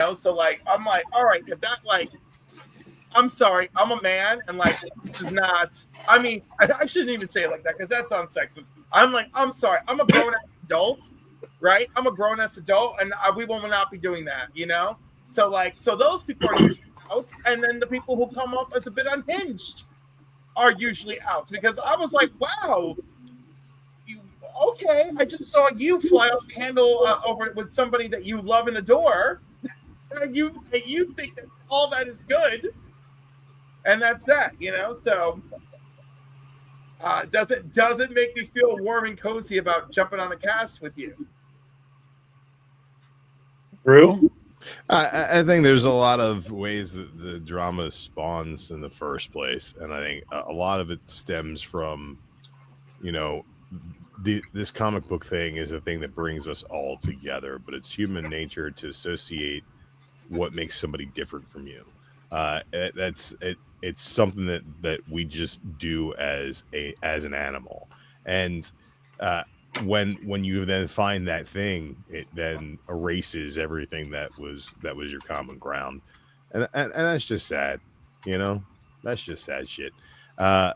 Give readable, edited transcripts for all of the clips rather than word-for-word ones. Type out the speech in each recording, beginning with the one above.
know, so like I'm like, all right, if that like I'm sorry, I'm a man, and like this is not. I mean, I shouldn't even say it like that because that sounds sexist. I'm like, I'm sorry, I'm a grown ass adult, right? I'm a grown ass adult, and we will not be doing that, you know. So like, so those people are usually out, and then the people who come off as a bit unhinged are usually out because I was like, wow, you, okay, I just saw you fly off the handle over with somebody that you love and adore, and you think that all that is good, and that's that, you know. So does it make me feel warm and cozy about jumping on a cast with you? Drew? I think there's a lot of ways that the drama spawns in the first place, and I think a lot of it stems from, you know, this comic book thing is a thing that brings us all together, but it's human nature to associate what makes somebody different from you. It's something that we just do as an animal, and when you then find that thing, it then erases everything that was your common ground, and that's just sad, you know. That's just sad shit. Uh,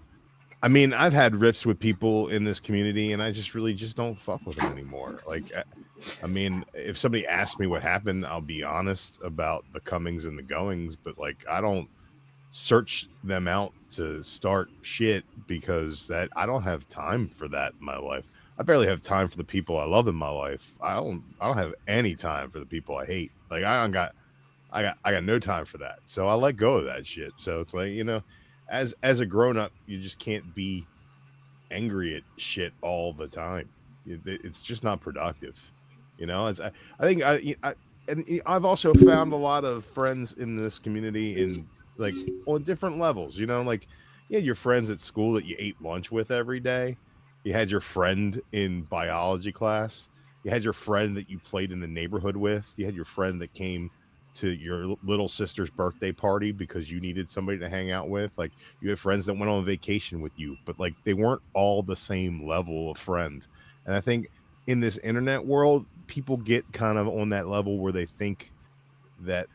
I mean, I've had rifts with people in this community, and I just really just don't fuck with them anymore. Like, I mean, if somebody asks me what happened, I'll be honest about the comings and the goings, but like, I don't search them out to start shit because that I don't have time for that in my life. I barely have time for the people I love in my life. I don't have any time for the people I hate. Like, I got no time for that. So I let go of that shit. So it's like, you know, as a grown up, you just can't be angry at shit all the time. It's just not productive. You know, I think and I've also found a lot of friends in this community in like on different levels. You know, like you had your friends at school that you ate lunch with every day. You had your friend in biology class. You had your friend that you played in the neighborhood with. You had your friend that came to your little sister's birthday party because you needed somebody to hang out with. Like you had friends that went on vacation with you, but like they weren't all the same level of friend. And I think in this internet world, people get kind of on that level where they think that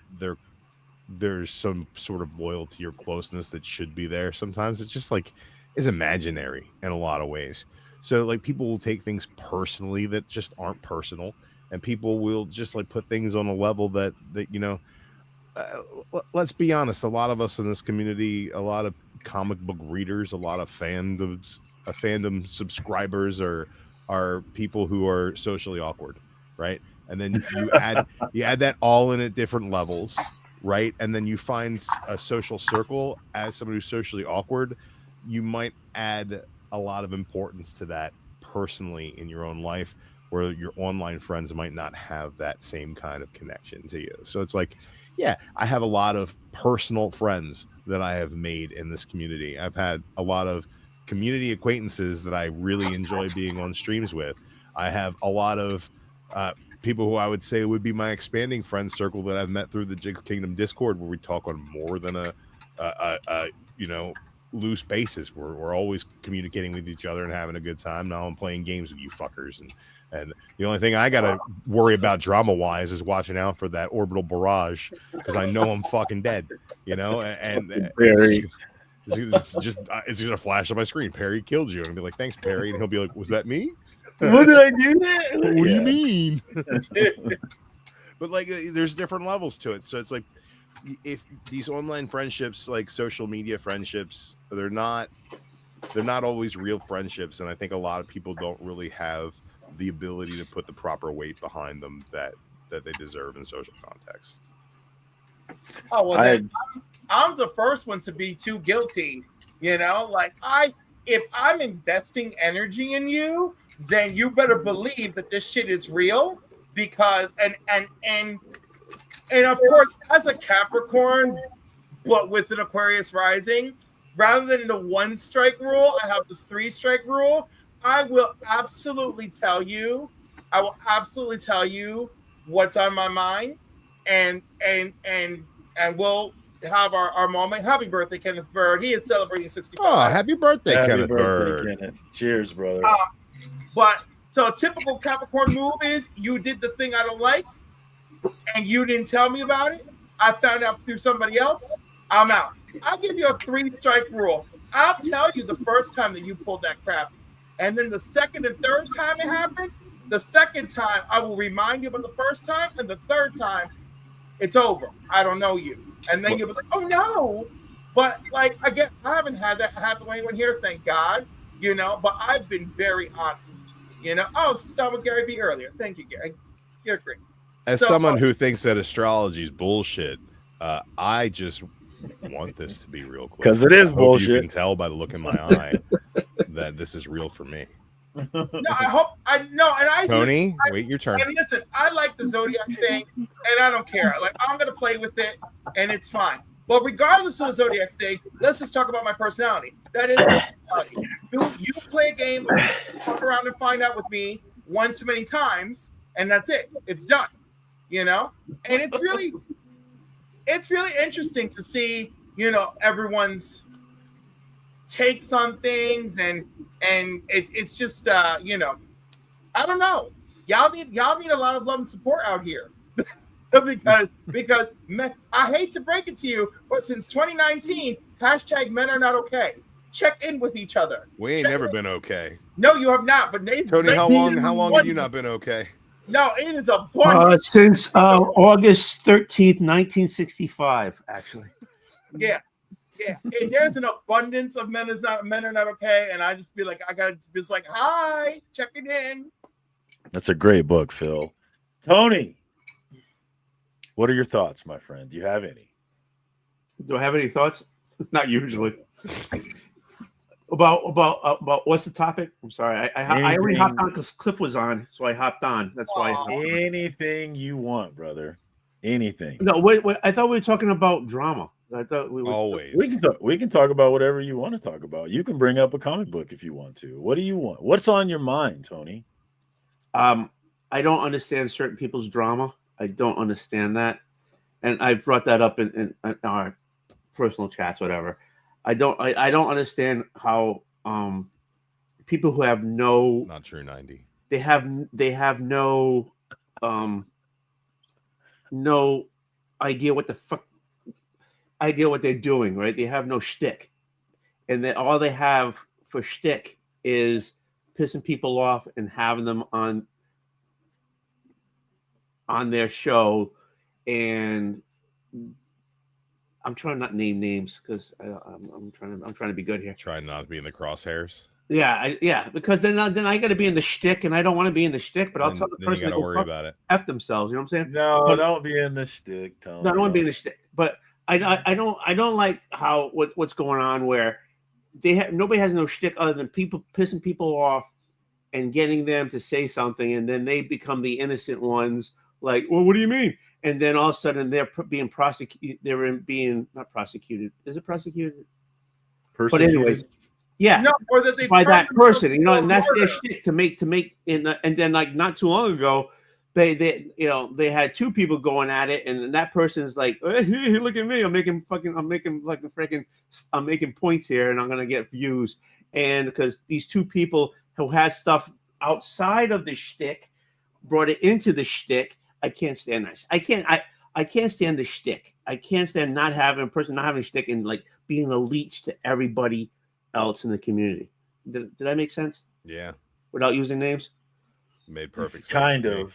there's some sort of loyalty or closeness that should be there. Sometimes it's just like is imaginary in a lot of ways. So like people will take things personally that just aren't personal, and people will just like put things on a level that you know. Let's be honest. A lot of us in this community, a lot of comic book readers, a lot of fandom subscribers are people who are socially awkward, right? And then you add that all in at different levels, right? And then you find a social circle as someone who's socially awkward. You might add a lot of importance to that personally in your own life, where your online friends might not have that same kind of connection to you. So it's like, yeah, I have a lot of personal friends that I have made in this community. I've had a lot of community acquaintances that I really enjoy being on streams with. I have a lot of people who I would say would be my expanding friend circle that I've met through the Jigs Kingdom Discord, where we talk on more than a you know, loose basis. We're always communicating with each other and having a good time. Now I'm playing games with you fuckers, and the only thing I gotta worry about drama wise is watching out for that orbital barrage, because I know I'm fucking dead, you know. And it's gonna flash on my screen. Perry killed you, and I'll be like, thanks, Perry, and he'll be like, was that me? What did I do that? What do you mean? But like, there's different levels to it. So it's like, if these online friendships, like social media friendships, they're not always real friendships, and I think a lot of people don't really have the ability to put the proper weight behind them that they deserve in social context. Oh well, then I'm the first one to be too guilty. You know, like if I'm investing energy in you, then you better believe that this shit is real. Because and of course, as a Capricorn, but with an Aquarius rising, rather than the 1 strike rule, I have the 3 strike rule. I will absolutely tell you what's on my mind, and we'll have our moment. Happy birthday, Kenneth Bird. He is celebrating 65. Oh, happy birthday, Happy Kenneth birthday, Bird. Kenneth. Cheers, brother. But so a typical Capricorn move is you did the thing I don't like. and you didn't tell me about it, I found out through somebody else, I'm out. I'll give you a 3-strike rule. I'll tell you the first time that you pulled that crap. And then the second and third time it happens, the second time I will remind you about the first time, and the third time it's over. I don't know you. And then you'll be like, oh no. But like I haven't had that happen to anyone here, thank God. But I've been very honest. Oh, it's done with Gary B earlier. Thank you, Gary. You're great. As someone who thinks that astrology is bullshit, I just want this to be real quick. Because it is bullshit. You can tell by the look in my eye that this is real for me. No, I hope Tony, wait your turn. And listen, I like the Zodiac thing, and I don't care. Like, I'm gonna play with it, and it's fine. But regardless of the Zodiac thing, let's just talk about my personality. That is personality. You play a game, fuck around and find out with me one too many times, and that's it. It's done. And it's really interesting to see, everyone's takes on things, and it's just I don't know. Y'all need a lot of love and support out here. because I hate to break it to you, but since 2019, #men are not okay. Check in with each other. We ain't never been okay. No, you have not. But Tony, how long have you not been okay? No, it is a bunch. Since August 13th, 1965, actually. Yeah. And there's an abundance of men are not okay, and I just be like, I gotta just like, hi, checking in. That's a great book, Phil. Tony, what are your thoughts, my friend? Do you have any? Do I have any thoughts? Not usually. About what's the topic? I'm sorry. I already hopped on because Cliff was on, so I hopped on. That's why. Anything you want, brother. Anything. No, wait. I thought we were talking about drama. I thought we were always. We can talk about whatever you want to talk about. You can bring up a comic book if you want to. What do you want? What's on your mind, Tony? I don't understand certain people's drama. I don't understand that, and I brought that up in our personal chats, whatever. I don't understand how people who have not true 90. They have no idea what they're doing, right? They have no shtick, and then all they have for shtick is pissing people off and having them on their show. And I'm trying to not name names because I'm trying to be good here. Trying not to be in the crosshairs. Yeah, because then I got to be in the shtick, and I don't want to be in the shtick. But I'll tell the person to worry about it. F themselves. You know what I'm saying? No, don't be in the shtick, Tony. No, I don't want to be in the shtick. But I don't like how what's going on where nobody has no shtick other than people pissing people off and getting them to say something, and then they become the innocent ones. Like, well, what do you mean? And then all of a sudden they're being prosecuted. They're being not prosecuted. Is it prosecuted? But anyways, yeah, no, or that they by that person, and that's their shit to make. And then like not too long ago, they had two people going at it, and that person's like, hey, look at me, I'm making points here, and I'm gonna get views, and because these two people who had stuff outside of the shtick brought it into the shtick. I can't stand that. I can't stand the shtick. I can't stand not having a shtick and like being a leech to everybody else in the community. Did that make sense? Yeah. Without using names? Made perfect sense. Kind of.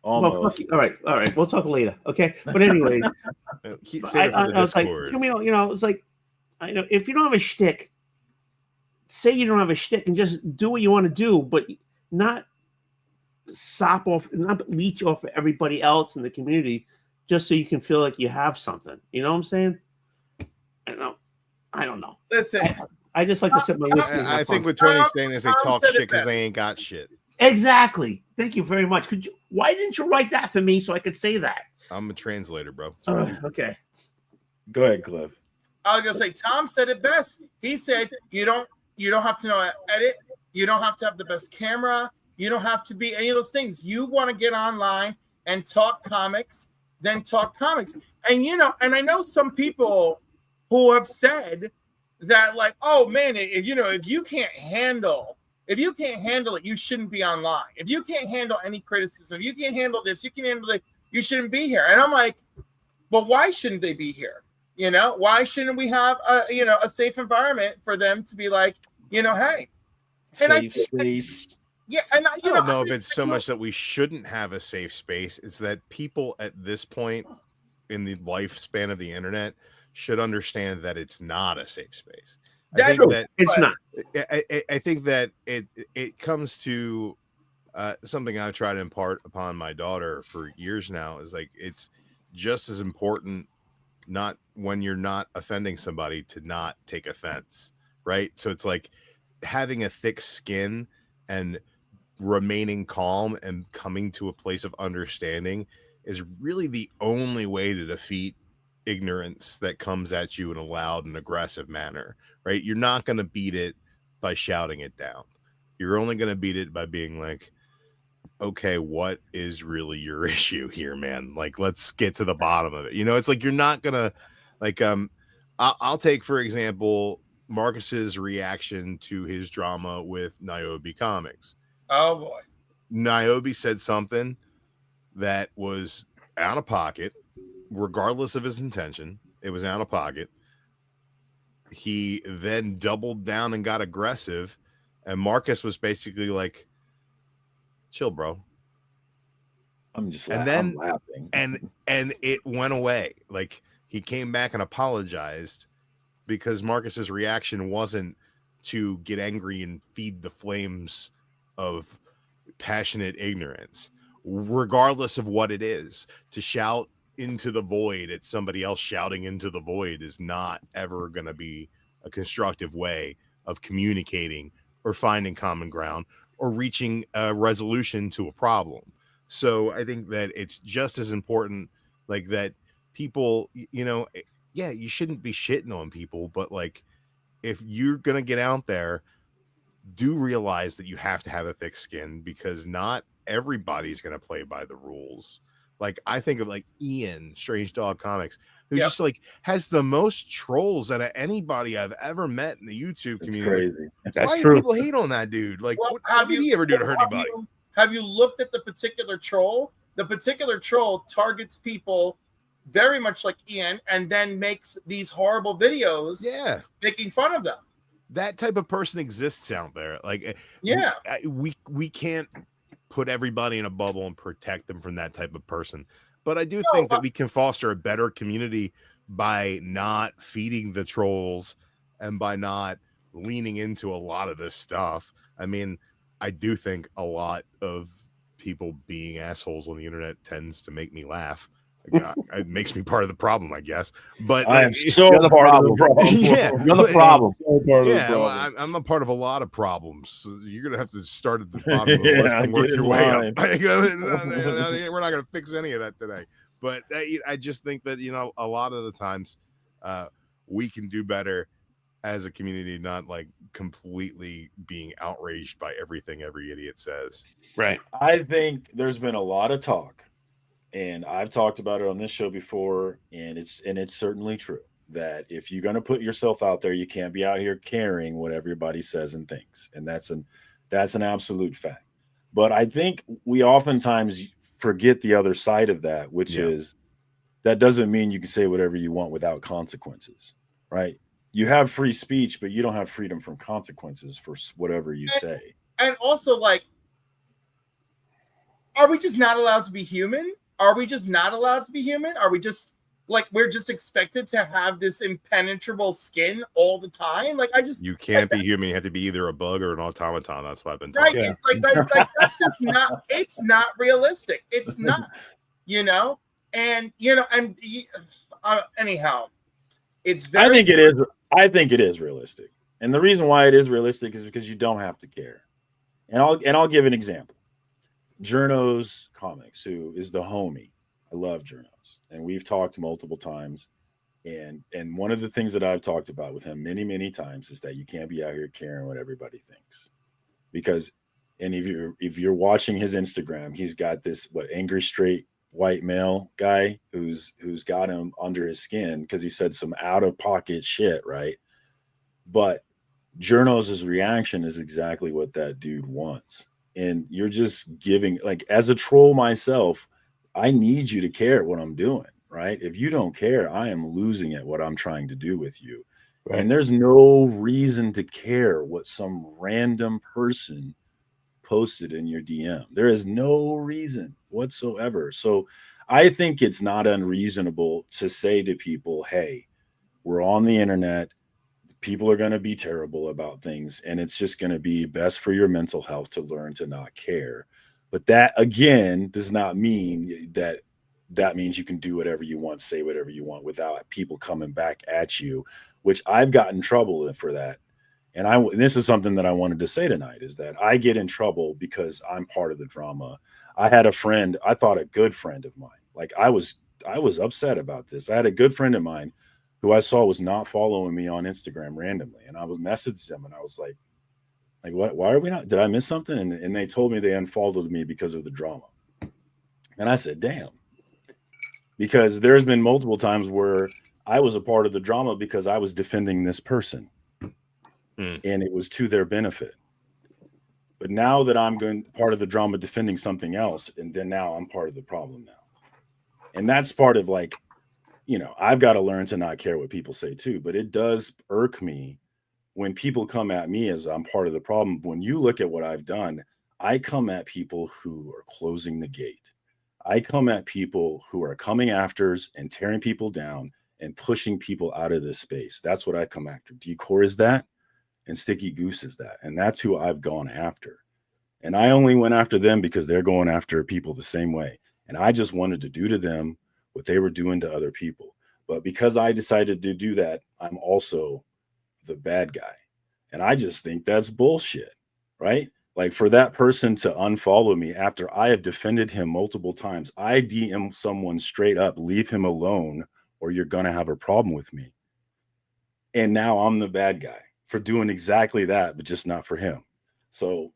Almost. Well, all right. We'll talk later. Okay. But anyways, I was like, it's like, if you don't have a shtick, say you don't have a shtick and just do what you want to do, but not leech off everybody else in the community just so you can feel like you have something. You know what I'm saying? I don't know. Listen, I just like to sit my listening. I think what Tony's saying is they talk shit because they ain't got shit. Exactly. Thank you very much. Why didn't you write that for me so I could say that? I'm a translator, bro. Okay. Go ahead, Cliff. I was gonna say Tom said it best. He said you don't have to know how to edit. You don't have to have the best camera. You don't have to be any of those things. You want to get online and talk comics, then talk comics. And and I know some people who have said that, like, oh man, if you can't handle it, you shouldn't be online. If you can't handle any criticism, if you can't handle this, you can handle it. you shouldn't be here. And I'm like, well, why shouldn't they be here? You know, why shouldn't we have a safe environment for them to be like, hey, safe space. Yeah, and I don't know if it's so much that we shouldn't have a safe space. It's that people at this point in the lifespan of the internet should understand that it's not a safe space. I think that it's not. I think that it comes to something I've tried to impart upon my daughter for years now is like it's just as important not when you're not offending somebody to not take offense, right? So it's like having a thick skin and remaining calm and coming to a place of understanding is really the only way to defeat ignorance that comes at you in a loud and aggressive manner, right? You're not going to beat it by shouting it down. You're only going to beat it by being like, okay, what is really your issue here, man? Like, let's get to the bottom of it. You know, it's like you're not going to like I'll take, for example, Marcus's reaction to his drama with Niobe Comics. Oh boy. Niobe said something that was out of pocket, regardless of his intention. It was out of pocket. He then doubled down and got aggressive, and Marcus was basically like, chill, bro. I'm just I'm laughing. And it went away. Like he came back and apologized because Marcus's reaction wasn't to get angry and feed the flames of passionate ignorance, regardless of what it is. To shout into the void at somebody else shouting into the void is not ever going to be a constructive way of communicating or finding common ground or reaching a resolution to a problem. So I think that it's just as important, like that people, you know, yeah, you shouldn't be shitting on people, but like if you're going to get out there, do realize that you have to have a thick skin because not everybody's going to play by the rules. Like I think of like Ian, Strange Dog Comics, who just like has the most trolls out of anybody I've ever met in the YouTube community. Crazy. That's Why true. do people hate on that dude? Like, Well, what did he ever do to hurt anybody? Have you looked at the particular troll? The particular troll targets people very much like Ian and then makes these horrible videos making fun of them. That type of person exists out there. Like, we can't put everybody in a bubble and protect them from that type of person. But I do think that we can foster a better community by not feeding the trolls and by not leaning into a lot of this stuff. I mean, I do think a lot of people being assholes on the internet tends to make me laugh. It makes me part of the problem, I guess. But I am so part of the problem. Yeah, you're the problem. Well, I'm a part of a lot of problems. So you're gonna have to start at the bottom of the list and work your way up. We're not gonna fix any of that today. But I just think that a lot of the times we can do better as a community, not like completely being outraged by everything every idiot says. Right. I think there's been a lot of talk. And I've talked about it on this show before, and it's certainly true that if you're going to put yourself out there, you can't be out here caring what everybody says and thinks, and that's an absolute fact. But I think we oftentimes forget the other side of that, which is that doesn't mean you can say whatever you want without consequences, right? You have free speech, but you don't have freedom from consequences for whatever you say. And also, like, are we just not allowed to be human? Are we just not allowed to be human? Are we just like we're just expected to have this impenetrable skin all the time? Like you can't be human. You have to be either a bug or an automaton. That's what I've been told. Right. It's like that's just not. It's not realistic. It's not. And anyhow, it's very. I think it is. I think it is realistic, and the reason why it is realistic is because you don't have to care. And I'll give an example. Journo's Comics, who is the homie. I love Journo's, and we've talked multiple times. And one of the things that I've talked about with him many, many times is that you can't be out here caring what everybody thinks. Because, and if you're watching his Instagram, he's got this angry straight white male guy who's got him under his skin because he said some out of pocket shit, right? But Journo's reaction is exactly what that dude wants. And you're just giving, like, as a troll myself, I need you to care what I'm doing, right? If you don't care, I am losing at what I'm trying to do with you. Right. And there's no reason to care what some random person posted in your DM. There is no reason whatsoever. So I think it's not unreasonable to say to people, hey, we're on the internet. People are going to be terrible about things, and it's just going to be best for your mental health to learn to not care. But that, again, does not mean that means you can do whatever you want, say whatever you want without people coming back at you, which I've gotten in trouble for that. And this is something that I wanted to say tonight, is that I get in trouble because I'm part of the drama. I had a friend, I thought a good friend of mine, like I was upset about this. I had a good friend of mine who I saw was not following me on Instagram randomly. And I was messaging them and I was like, what, why are we not, did I miss something? And they told me they unfollowed me because of the drama. And I said, damn, because there's been multiple times where I was a part of the drama because I was defending this person. And it was to their benefit. But now that I'm going part of the drama defending something else, and then now I'm part of the problem now. And that's part of, like, you know, I've got to learn to not care what people say too. But it does irk me when people come at me as I'm part of the problem. When you look at what I've done, I come at people who are closing the gate. I come at people who are coming afters and tearing people down and pushing people out of this space. That's what I come after. Decor is that. And Sticky Goose is that. And that's who I've gone after. And I only went after them because they're going after people the same way. And I just wanted to do to them what they were doing to other people. But because I decided to do that, I'm also the bad guy. And I just think that's bullshit, right? Like, for that person to unfollow me after I have defended him multiple times, I DM someone straight up, leave him alone, or you're going to have a problem with me. And now I'm the bad guy for doing exactly that, but just not for him. So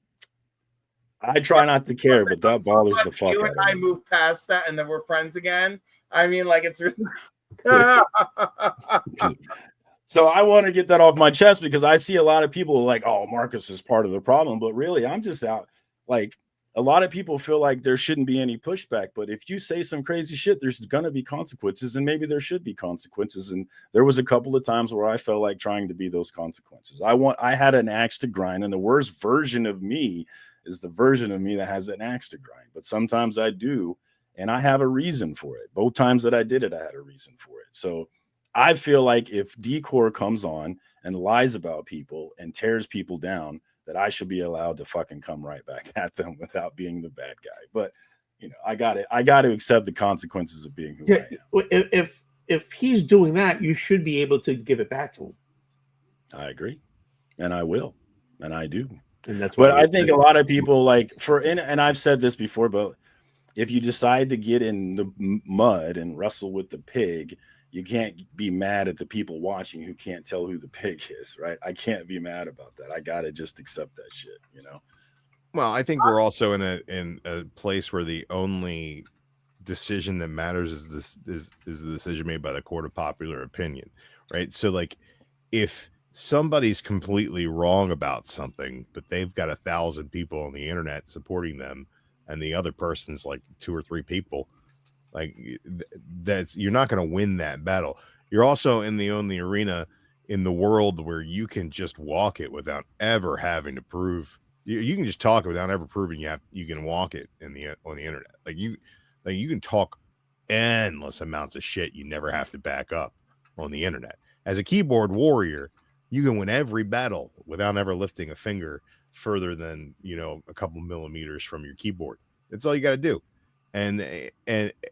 I try not to care, but that bothers the fuck out of me. You and I moved past that, and then we're friends again. I mean, like, it's really. So I want to get that off my chest because I see a lot of people like, oh, Marcus is part of the problem, but really, I'm just out. Like, a lot of people feel like there shouldn't be any pushback, but if you say some crazy shit, there's going to be consequences, and maybe there should be consequences. And there was a couple of times where I felt like trying to be those consequences. I had an axe to grind, and the worst version of me is the version of me that has an axe to grind. But sometimes I do, and I have a reason for it. Both times that I did it, I had a reason for it. So I feel like if Decor comes on and lies about people and tears people down, that I should be allowed to fucking come right back at them without being the bad guy. But, you know, I got to accept the consequences of being who I am. If he's doing that, you should be able to give it back to him. I agree. And I will. And I do. And that's what I think a lot of people like and I've said this before, but if you decide to get in the mud and wrestle with the pig, you can't be mad at the people watching who can't tell who the pig is, right? I can't be mad about that. I gotta just accept that shit, you know. Well, I think we're also in a place where the only decision that matters is the decision made by the court of popular opinion, right? So, like, if somebody's completely wrong about something, but they've got 1,000 people on the internet supporting them, and the other person's like 2 or 3 people. Like, that's, you're not going to win that battle. You're also in the only arena in the world where you can just walk it without ever having to prove. You can just talk it without ever proving you can walk it on the internet. Like you can talk endless amounts of shit you never have to back up on the internet. As a keyboard warrior, you can win every battle without ever lifting a finger further than, you know, a couple millimeters from your keyboard. That's all you got to do. And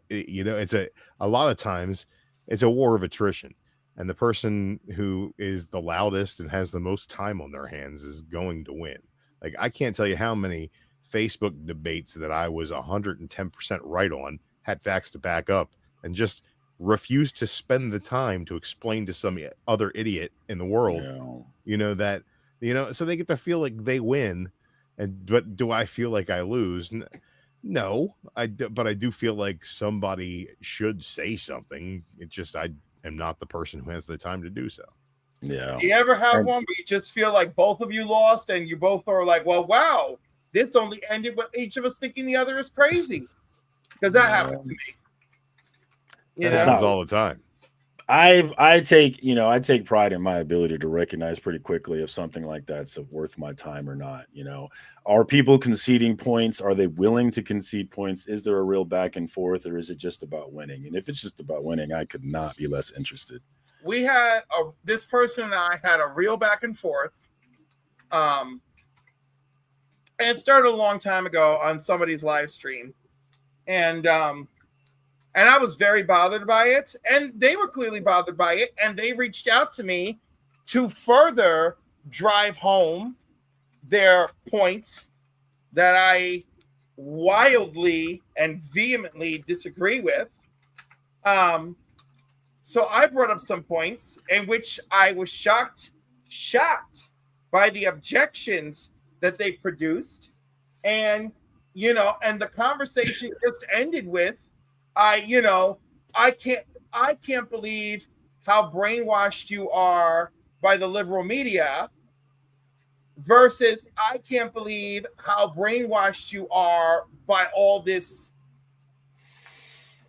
you know, it's a lot of times it's a war of attrition, and the person who is the loudest and has the most time on their hands is going to win. Like, I can't tell you how many Facebook debates that I was 110% right on, had facts to back up, and just refused to spend the time to explain to some other idiot in the world, you know, that, you know, so they get to feel like they win. But do I feel like I lose? No, but I do feel like somebody should say something. It's just I am not the person who has the time to do so. Yeah. Do you ever have one where you just feel like both of you lost, and you both are like, well, wow, this only ended with each of us thinking the other is crazy? because that happened to me. You That It's know? happens not- all the time. I take pride in my ability to recognize pretty quickly if something like that's worth my time or not. Are people conceding points? Are they willing to concede points? Is there a real back and forth, or is it just about winning? And if it's just about winning, I could not be less interested. We had this person and I had a real back and forth. And it started a long time ago on somebody's live stream. And I was very bothered by it. And they were clearly bothered by it. And they reached out to me to further drive home their point that I wildly and vehemently disagree with. So I brought up some points in which I was shocked by the objections that they produced. And, and the conversation just ended with, I can't believe how brainwashed you are by the liberal media versus I can't believe how brainwashed you are by all this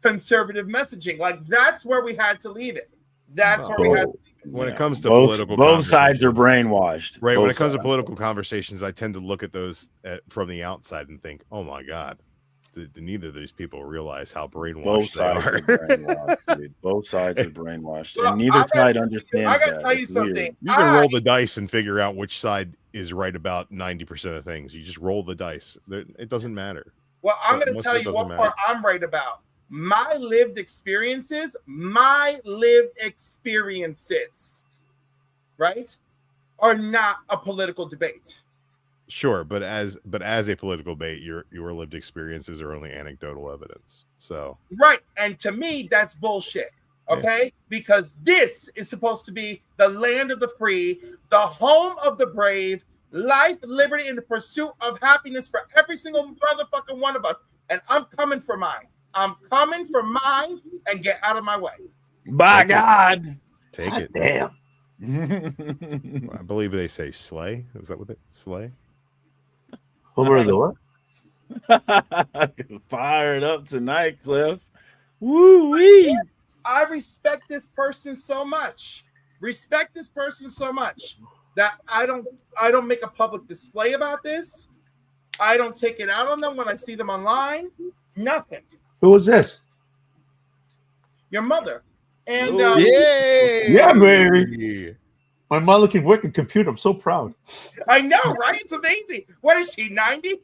conservative messaging. Like, that's where we had to leave it. That's where we had to leave it. When it comes to both political sides are conversations- brainwashed. Right. Both When it comes to sides. political conversations, I tend to look at those from the outside and think, oh my God, neither of these people realize how brainwashed Both they sides are. are brainwashed, dude. Both sides are brainwashed, Well, and neither side understands I gotta that. tell you It's something. weird. You can roll the dice and figure out which side is right about 90% of things. You just roll the dice. It doesn't matter. Well, I'm Most going to of tell it you doesn't what part I'm right about. My lived experiences, right, are not a political debate. Sure, but as a political debate, your lived experiences are only anecdotal evidence. So Right. And to me, that's bullshit. Okay? Because this is supposed to be the land of the free, the home of the brave, life, liberty, and the pursuit of happiness for every single motherfucking one of us. And I'm coming for mine. I'm coming for mine, and get out of my way. By Take it. God. take it. Damn. I believe they say slay. Is that what they slay? Over the what? Fired up tonight, Cliff. Woo wee. I respect this person so much. That I don't make a public display about this. I don't take it out on them when I see them online. Nothing. Who was this? Your mother. And Ooh. Yay! Yeah, baby. My mother can work a computer. I'm so proud. I know, right? It's amazing. What is she, 90?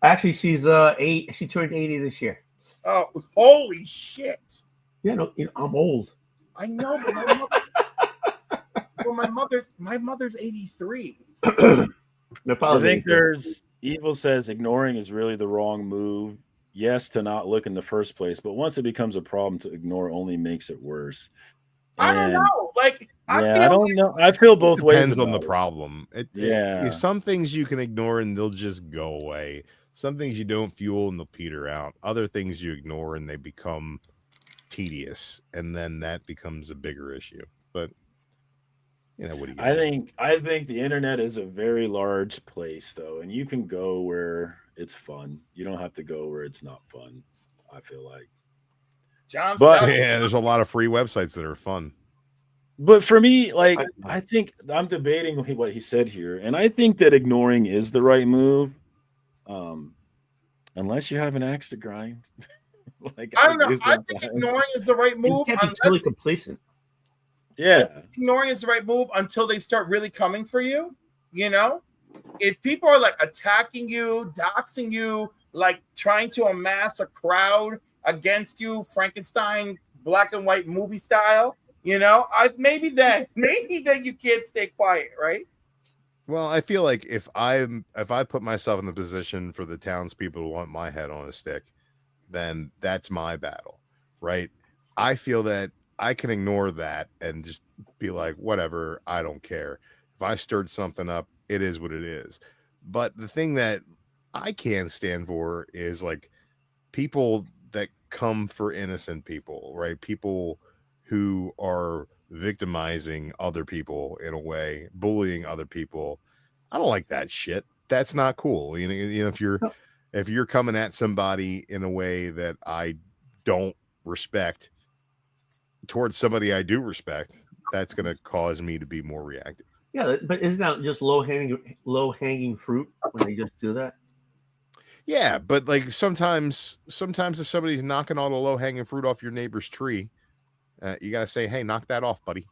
Actually, she's 8. She turned 80 this year. Oh, holy shit. Yeah, no, I'm old. I know, but my mother's 83. My I father's think 83. Evil says ignoring is really the wrong move. Yes, to not look in the first place, but once it becomes a problem, to ignore only makes it worse. I don't And- know. Like, I don't know. I feel both ways. Depends on the about it. problem. Yeah. Some things you can ignore and they'll just go away. Some things you don't fuel and they'll peter out. Other things you ignore and they become tedious, and then that becomes a bigger issue. But what do you? I think the internet is a very large place, though, and you can go where it's fun. You don't have to go where it's not fun. I feel like. John But- Stout. Yeah, there's a lot of free websites that are fun. But for me, like, I think I'm debating what he said here, and I think that ignoring is the right move, unless you have an axe to grind. Like, I don't know. do I think sometimes. ignoring is the right You move. can't be totally Unless complacent. Yeah, ignoring is the right move until they start really coming for you. If people are like attacking you, doxing you, like trying to amass a crowd against you, Frankenstein black and white movie style, maybe then you can't stay quiet, right? Well, I feel like if I put myself in the position for the townspeople who want my head on a stick, then that's my battle, right? I feel that I can ignore that and just be like, whatever, I don't care. If I stirred something up, it is what it is. But the thing that I can't stand for is like people that come for innocent people, right? People who are victimizing other people in a way, bullying other people. I don't like that shit. That's not cool. If you're if you're coming at somebody in a way that I don't respect towards somebody I do respect, that's going to cause me to be more reactive. Yeah, but isn't that just low hanging fruit when they just do that? Yeah, but like sometimes if somebody's knocking all the low hanging fruit off your neighbor's tree, you gotta say, "Hey, knock that off, buddy."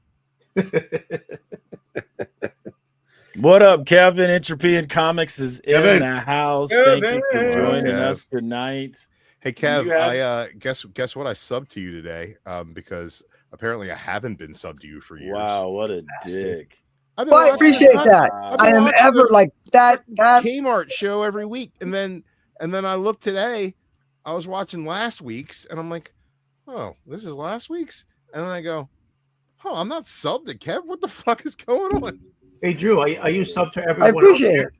What up, Kevin? Entropian Comics is in the house. Thank you for Kevin. joining Kev. us tonight. Hey, Kev, You have- I guess what I subbed to you today, because apparently I haven't been subbed to you for years. Wow, what a dick. I've been Well, I watching appreciate the- that. I've been I am watching ever the like that. Kmart show every week, and then I looked today. I was watching last week's, and I'm like, "Oh, this is last week's," and then I go, "Oh, I'm not subbed to Kev. What the fuck is going on?" Hey, Drew, are you sub to I everyone appreciate else? it.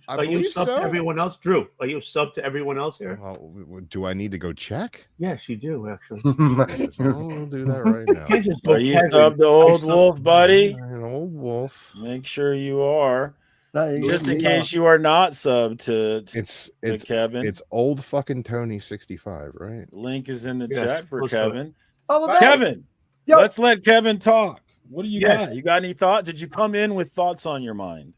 I Are you believe sub so. to everyone else? Drew, are you sub to everyone else here? Well, do I need to go check? Yes, you do, actually. Jesus, I'll do that right now. Can't just go Are you Kevin. subbed to Old Wolf, buddy? An old wolf. Make sure you are. No, you Just in you case you are not subbed to It's Kevin. it's old fucking Tony 65, right? Link is in the Yes, chat for let's Kevin. Oh, well, Kevin, Yo. let's let Kevin talk. What do you Yes. got? You got any thoughts? Did you come in with thoughts on your mind?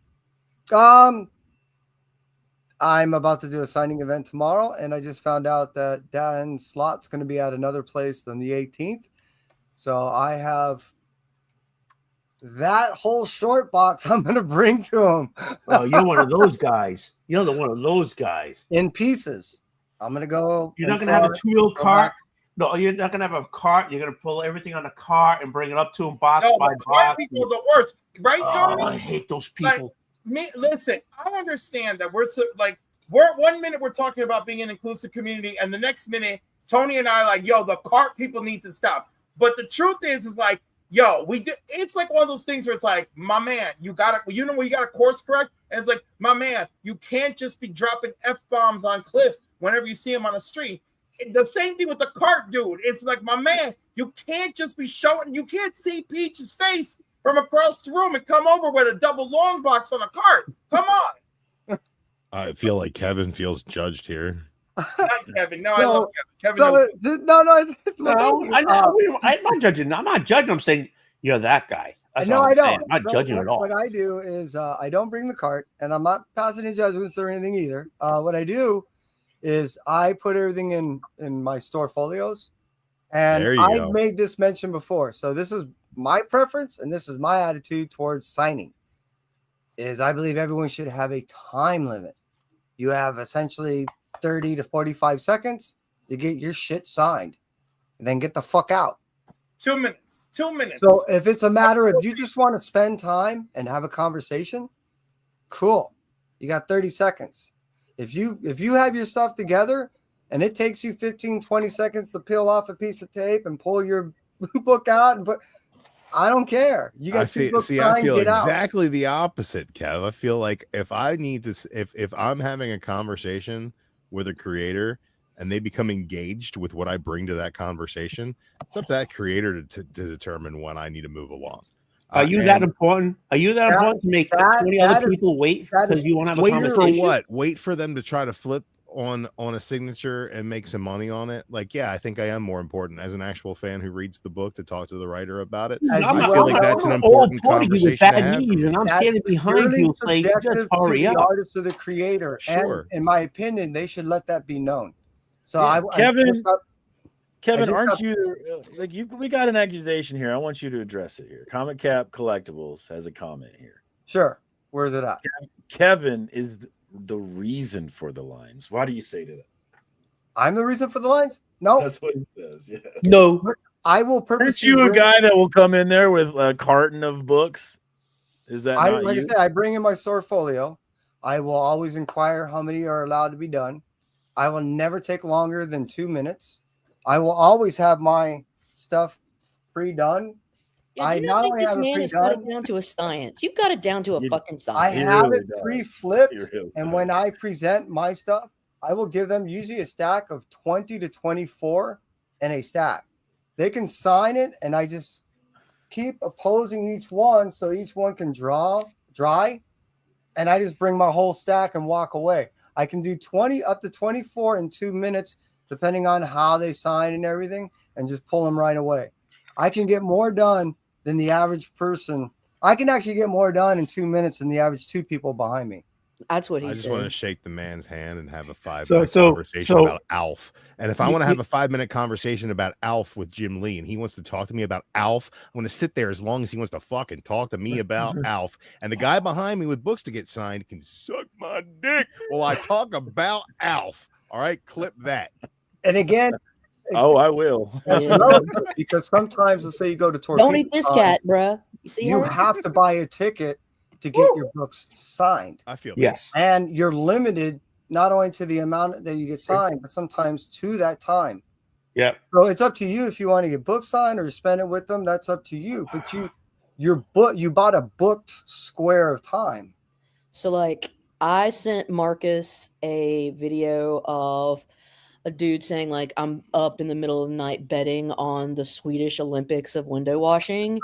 I'm about to do a signing event tomorrow, and I just found out that Dan's slot's going to be at another place on the 18th. So I have that whole short box I'm going to bring to him Oh, you're one of those guys. You're the one of those guys. in pieces. I'm going to go. You're not in going to have a front, two-wheel go cart. back. No, you're not going to have a cart. You're going to pull everything on the cart and bring it up to him box No, by the cart box. people are the worst, right, Tony? Oh, I hate those Like, people. listen, I understand that we're 1 minute we're talking about being an inclusive community, and the next minute Tony and I are like, yo, the cart people need to stop. But the truth is like, yo, it's like one of those things where it's like, my man, you gotta course correct, and it's like, my man, you can't just be dropping F-bombs on Cliff whenever you see him on the street. The same thing with the cart dude. It's like, my man, you can't just be showing, you can't see Peach's face from across the room and come over with a double long box on a cart. Come on. I feel like Kevin feels judged here. Not Kevin. No, I No, love Kevin. Kevin So, knows- I'm not judging. I'm not judging. I'm saying you're that guy. That's No, all I I'm don't. saying. I'm not judging at all. What I do is I don't bring the cart, and I'm not passing any judgments or anything either. What I do is I put everything in my store folios, and There you I've go. made this mention before. So this is my preference, and this is my attitude towards signing. Is I believe everyone should have a time limit. You have essentially 30 to 45 seconds to get your shit signed, and then get the fuck out. 2 minutes. 2 minutes. So if it's a matter of you just want to spend time and have a conversation, cool. You got 30 seconds. If you have your stuff together and it takes you 15, 20 seconds to peel off a piece of tape and pull your book out and put, I don't care. You got two books signed, I feel get out. exactly the opposite, Kev. I feel like if I need to, if I'm having a conversation with a creator and they become engaged with what I bring to that conversation, it's up to that creator to determine when I need to move along. Are you that important? Are you that important to make 20 other people wait because you want to have a wait conversation? for what? Wait for them to try to flip on a signature and make some money on it? Like, yeah, I think I am more important as an actual fan who reads the book to talk to the writer about it. As I well, feel like that's an I'm all important for you with conversation to bad have. knees, and I'm That's standing behind purely you saying, just subjective to hurry the up. artist or the creator. Sure. And in my opinion, they should let that be known. So Yeah, Kevin, just aren't got- you like you? We got an accusation here. I want you to address it here. Comic Cap Collectibles has a comment here. Sure. Where's it at? Kevin is the reason for the lines. Why do you say to that? I'm the reason for the lines? No, That's what he says. Yeah. No, I will Aren't purposely. you a bring- guy that will come in there with a carton of books? Is that not Like you? I said, I bring in my portfolio. I will always inquire how many are allowed to be done. I will never take longer than 2 minutes. I will always have my stuff pre-done. Yeah, I do you not not think only this have it man has got it pre-done, down to a science? You've got it down to a You- fucking I science. He have really it does. pre-flipped. He really And does. when I present my stuff, I will give them usually a stack of 20 to 24 in a stack. They can sign it, and I just keep opposing each one so each one can dry. And I just bring my whole stack and walk away. I can do 20 up to 24 in 2 minutes, depending on how they sign and everything, and just pull them right away. I can get more done than the average person. I can actually get more done in 2 minutes than the average 2 people behind me. That's what he I just said. want to shake the man's hand and have a 5 So- minute so- conversation so- about Alf. And if I want to have a 5 minute conversation about Alf with Jim Lee and he wants to talk to me about Alf, I'm going to sit there as long as he wants to fucking talk to me about Alf. And the guy behind me with books to get signed can suck my dick while I talk about Alf. All right, clip that. And again, Oh, I will. that's Yeah. relative because sometimes, let's say you go to Torpedo Don't eat this Con, cat, bruh. You see you her? have to buy a ticket to get your books signed. I feel Yes. And you're limited not only to the amount that you get signed, but sometimes to that time. Yep. So it's up to you if you want to get book signed or spend it with them. That's up to you. But you bought a booked square of time. So like I sent Marcus a video of a dude saying like I'm up in the middle of the night betting on the Swedish Olympics of window washing.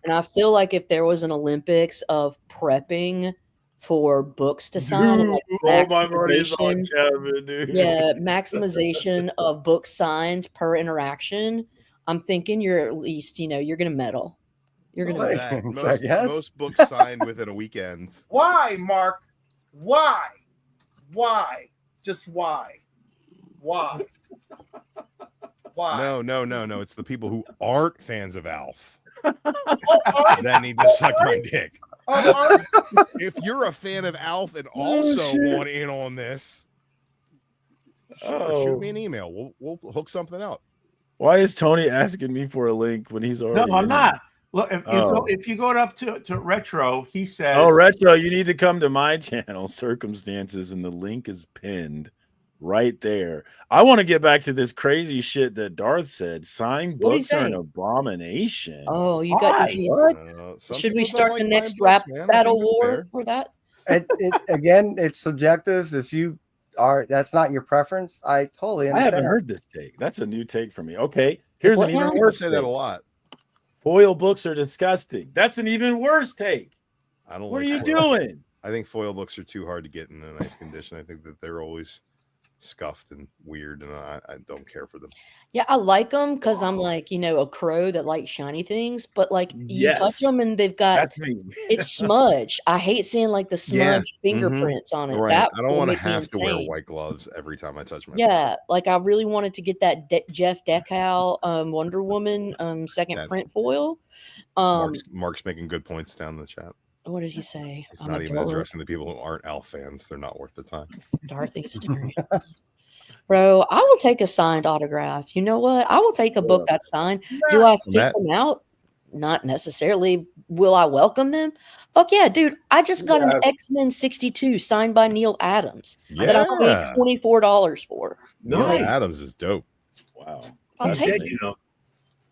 And I feel like if there was an Olympics of prepping for books to sign and like all my money's on maximization, Kevin, dude. yeah, maximization of books signed per interaction, I'm thinking you're at least, you're gonna medal. You're gonna Right. medal. It's like, yes. most books signed within a weekend. Why, Mark? Why? Why? Just why? Why? Why? No. It's the people who aren't fans of Alf Oh, Art- that need to suck my dick. oh, Art- If you're a fan of Alf and also want in on this, shoot me an email. We'll hook something up. Why is Tony asking me for a link when he's already? No, I'm in not. Look, Oh. if you go up to Retro, he says, Oh, Retro, you need to come to my channel, Circumstances, and the link is pinned right there. I want to get back to this crazy shit that Darth said. Signed What'd he books are an say? abomination. Oh, you got Why? is he- Some should we people start don't the like next buying rap books, man. I battle think that's war fair. for that? Again, it's subjective. If you are, that's not your preference. I totally I understand. haven't heard this take. That's a new take for me. Okay, here's What an even now? People worse say that a take. lot. Foil books are disgusting. That's an even worse take. I don't. What are like you foil. doing? I think foil books are too hard to get in a nice condition. I think that they're always scuffed and weird, and I don't care for them. Yeah, I like them because I'm like, a crow that likes shiny things, but like you touch Yes. them and they've got That's me. it's smudged. I hate seeing like the Yeah. smudged fingerprints on it. Right. That I don't will want to make me have to wear insane. white gloves every time I touch my books. Yeah, like I really wanted to get that Jeff Decal Wonder Woman second That's- print foil. Mark's making good points down in the chat. What did he say? He's I'm not a even dork. addressing the people who aren't Alf fans. They're not worth the time. Dorothy staring. Bro, I will take a signed autograph. You know what? I will take a book that's signed. Do I seek Matt? them out? Not necessarily. Will I welcome them? Fuck yeah, dude. I just got an X-Men 62 signed by Neil Adams that I Yeah. paid $24 for. Neil Nice. Adams is dope. Wow. I'll That's take amazing. it.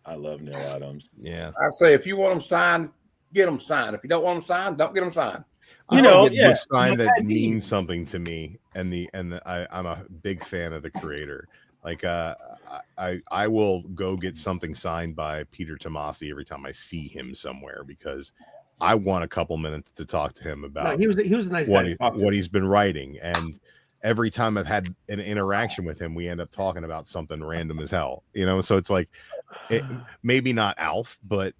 I love Neil Adams. Yeah. I say if you want them signed, get them signed. If you don't want them signed, don't get them signed. You I know, get yeah. books signed that I mean- mean something to me, and I'm a big fan of the creator. Like I will go get something signed by Peter Tomasi every time I see him somewhere because I want a couple minutes to talk to him No, about he was a nice guy. to talk to. what he's been writing. And every time I've had an interaction with him, we end up talking about something random as hell. So it's like maybe not Alf, but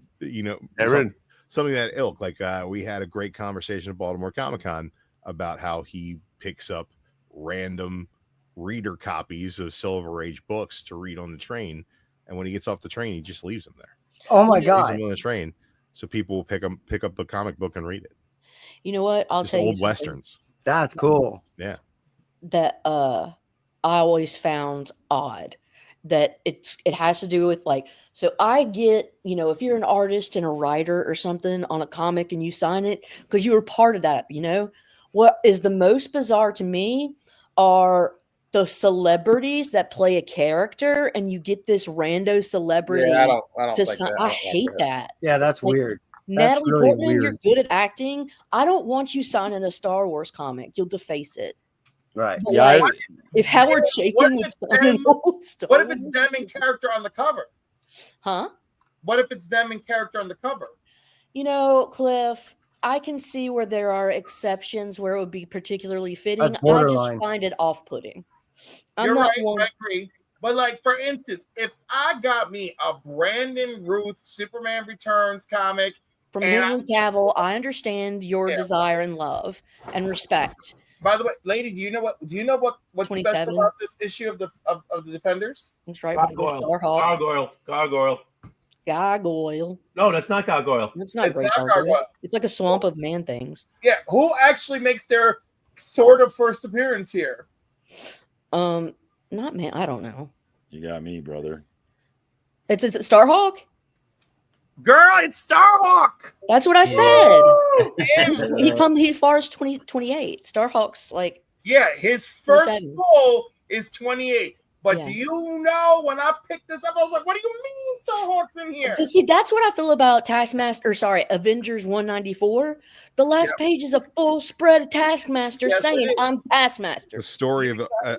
Aaron. something that ilk. Like we had a great conversation at Baltimore Comic-Con about how he picks up random reader copies of Silver Age books to read on the train, and when he gets off the train, he just leaves them there. Oh my Leaves god! them on the train, so people will pick up a comic book and read it. You know what? I'll Just tell you old something westerns. That's cool. Yeah. that I always found odd. That it has to do with like, so I get, if you're an artist and a writer or something on a comic and you sign it because you were part of that, what is the most bizarre to me are the celebrities that play a character and you get this rando celebrity Yeah, I don't to think sign. that. I don't like hate that. Yeah, that's Like, weird. That's Natalie really Portman, you're weird. good at acting. I don't want you signing a Star Wars comic. You'll deface it. Right. But Yeah, like, if Howard What Chaykin if was it's signing them- old Star What if it's Wars- them in character on the cover? Huh? What if it's them in character on the cover? Cliff, I can see where there are exceptions where it would be particularly fitting. That's I just borderline. find it off-putting. I'm You're not right. one. I agree. But like, for instance, if I got me a Brandon Ruth Superman Returns comic From and Henry Cavill, I understand your Yeah. desire and love and respect. by the way, lady, do you know what's special 27. about this issue of the Defenders? It's right before Gargoyle. Starhawk. Gargoyle. No, that's not gargoyle. It's not It's great not gargoyle. Gargoyle. It's like a swamp of man things. Yeah, who actually makes their sort of first appearance here? Not man. I don't know. You got me, brother. It's Starhawk. Girl, it's Starhawk. That's what I said. Yeah, He fars 2028. Starhawk's like yeah, his first 27. full is 28. But Yeah. do you know when I picked this up, I was like, what do you mean Starhawk's in here? to see. That's what I feel about Avengers 194. The last page is a full spread of Taskmaster Yes, it saying, is. "I'm Taskmaster." The story of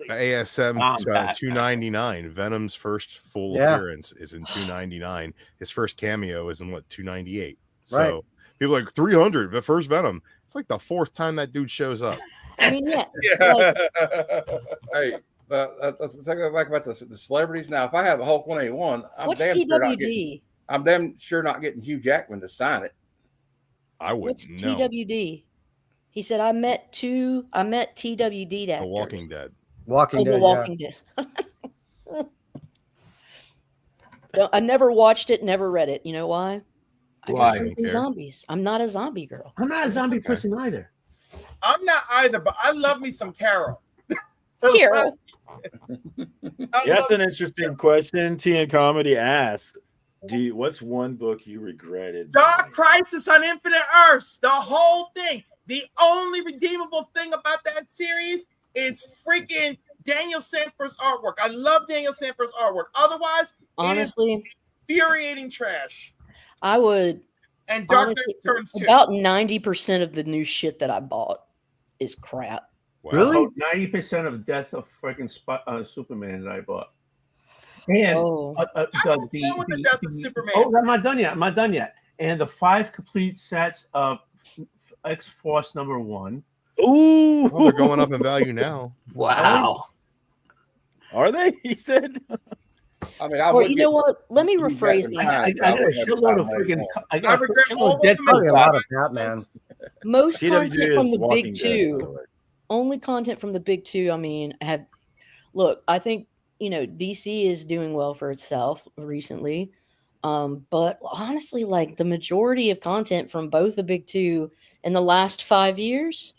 ASM Fantastic. 299. Venom's first full Yeah. appearance is in 299. His first cameo is in 298. So Right. people are like 300. The first Venom. It's like the fourth time that dude shows up. I mean, yeah. Yeah. Like, Hey, let's go back about the celebrities. Now, if I have a Hulk 181, what's TWD? I'm damn sure not getting Hugh Jackman to sign it. I What's wouldn't know. TWD? He said, I met TWD actors. The Walking Dead. Walking Oh, Dead. The Walking Dead. I never watched it, never read it. You know why? I Why? just don't do Care. zombias. I'm not a zombie girl. I'm not a zombie Okay. person either. I'm not either, but I love me some Carol. Carol. That's an interesting question. TN Comedy asked, what's one book you regretted? Dark Crisis on Infinite Earths, the whole thing. The only redeemable thing about that series is freaking Daniel Sanford's artwork. I love Daniel Sanford's artwork. Otherwise, Honestly, it is infuriating trash. I would. And Dark Honestly, Knight Returns too. about 90% of the new shit that I bought is crap. Wow. Really? 90% of Death of freaking Superman that I bought. And Oh, I don't know what the Death of Superman. Oh, I'm not done yet. I'm not done yet. And the 5 complete sets of X-Force #1. Ooh, Well, they're going up in value now. Wow. Are they? He said. I mean, I or would you get know what? Let me Hugh rephrase Jackman that. I got a wouldn't have shitload of to buy freaking. more. I I got a regret shitload all of those Deadpool. Probably a lot amazing of Batman. Most TWG content from is the Walking big Dead, two. by the way. Only content from the big two. I mean, look. I think DC is doing well for itself recently, but honestly, like the majority of content from both the big two in the last 5 years,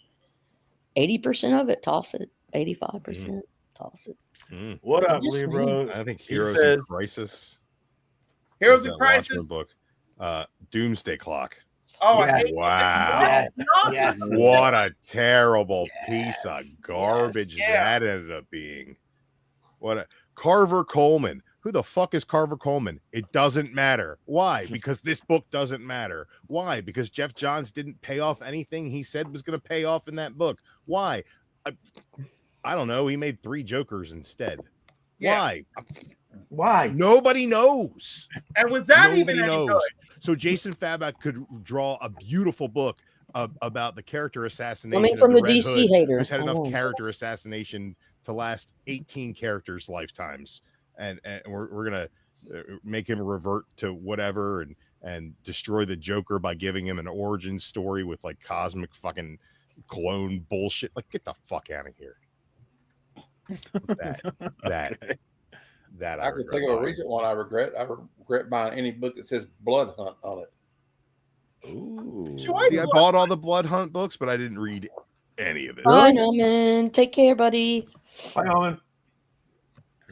80% of it, toss it. 85%, toss it. Mm. What up, Just Lee, bro? I think He Heroes says- in Crisis. Heroes is in that Watchmen Crisis. book. Doomsday Clock. Oh, I Yes. hate Wow. Yes. No, Yes. What a terrible piece of Yes. garbage Yeah. that ended up being. Carver Coleman. Who the fuck is Carver Coleman? It doesn't matter. Why? Because this book doesn't matter. Why? Because Jeff Johns didn't pay off anything he said was going to pay off in that book. Why? I don't know. He made 3 Jokers instead. Yeah. Why? Why? Nobody knows. And was that Nobody even any knows. good? So Jason Fabak could draw a beautiful book about the character assassination. Coming of from the Red DC Hood, hater. who's had enough Oh. character assassination to last 18 characters' lifetimes, and we're gonna make him revert to whatever and destroy the Joker by giving him an origin story with like cosmic fucking clone bullshit. Like, get the fuck out of here. That I could think of a recent one I regret. I regret buying any book that says Blood Hunt on it. Ooh. See, I bought all the Blood Hunt books, but I didn't read any of it. Bye, Norman. Take care, buddy. Bye, Owen.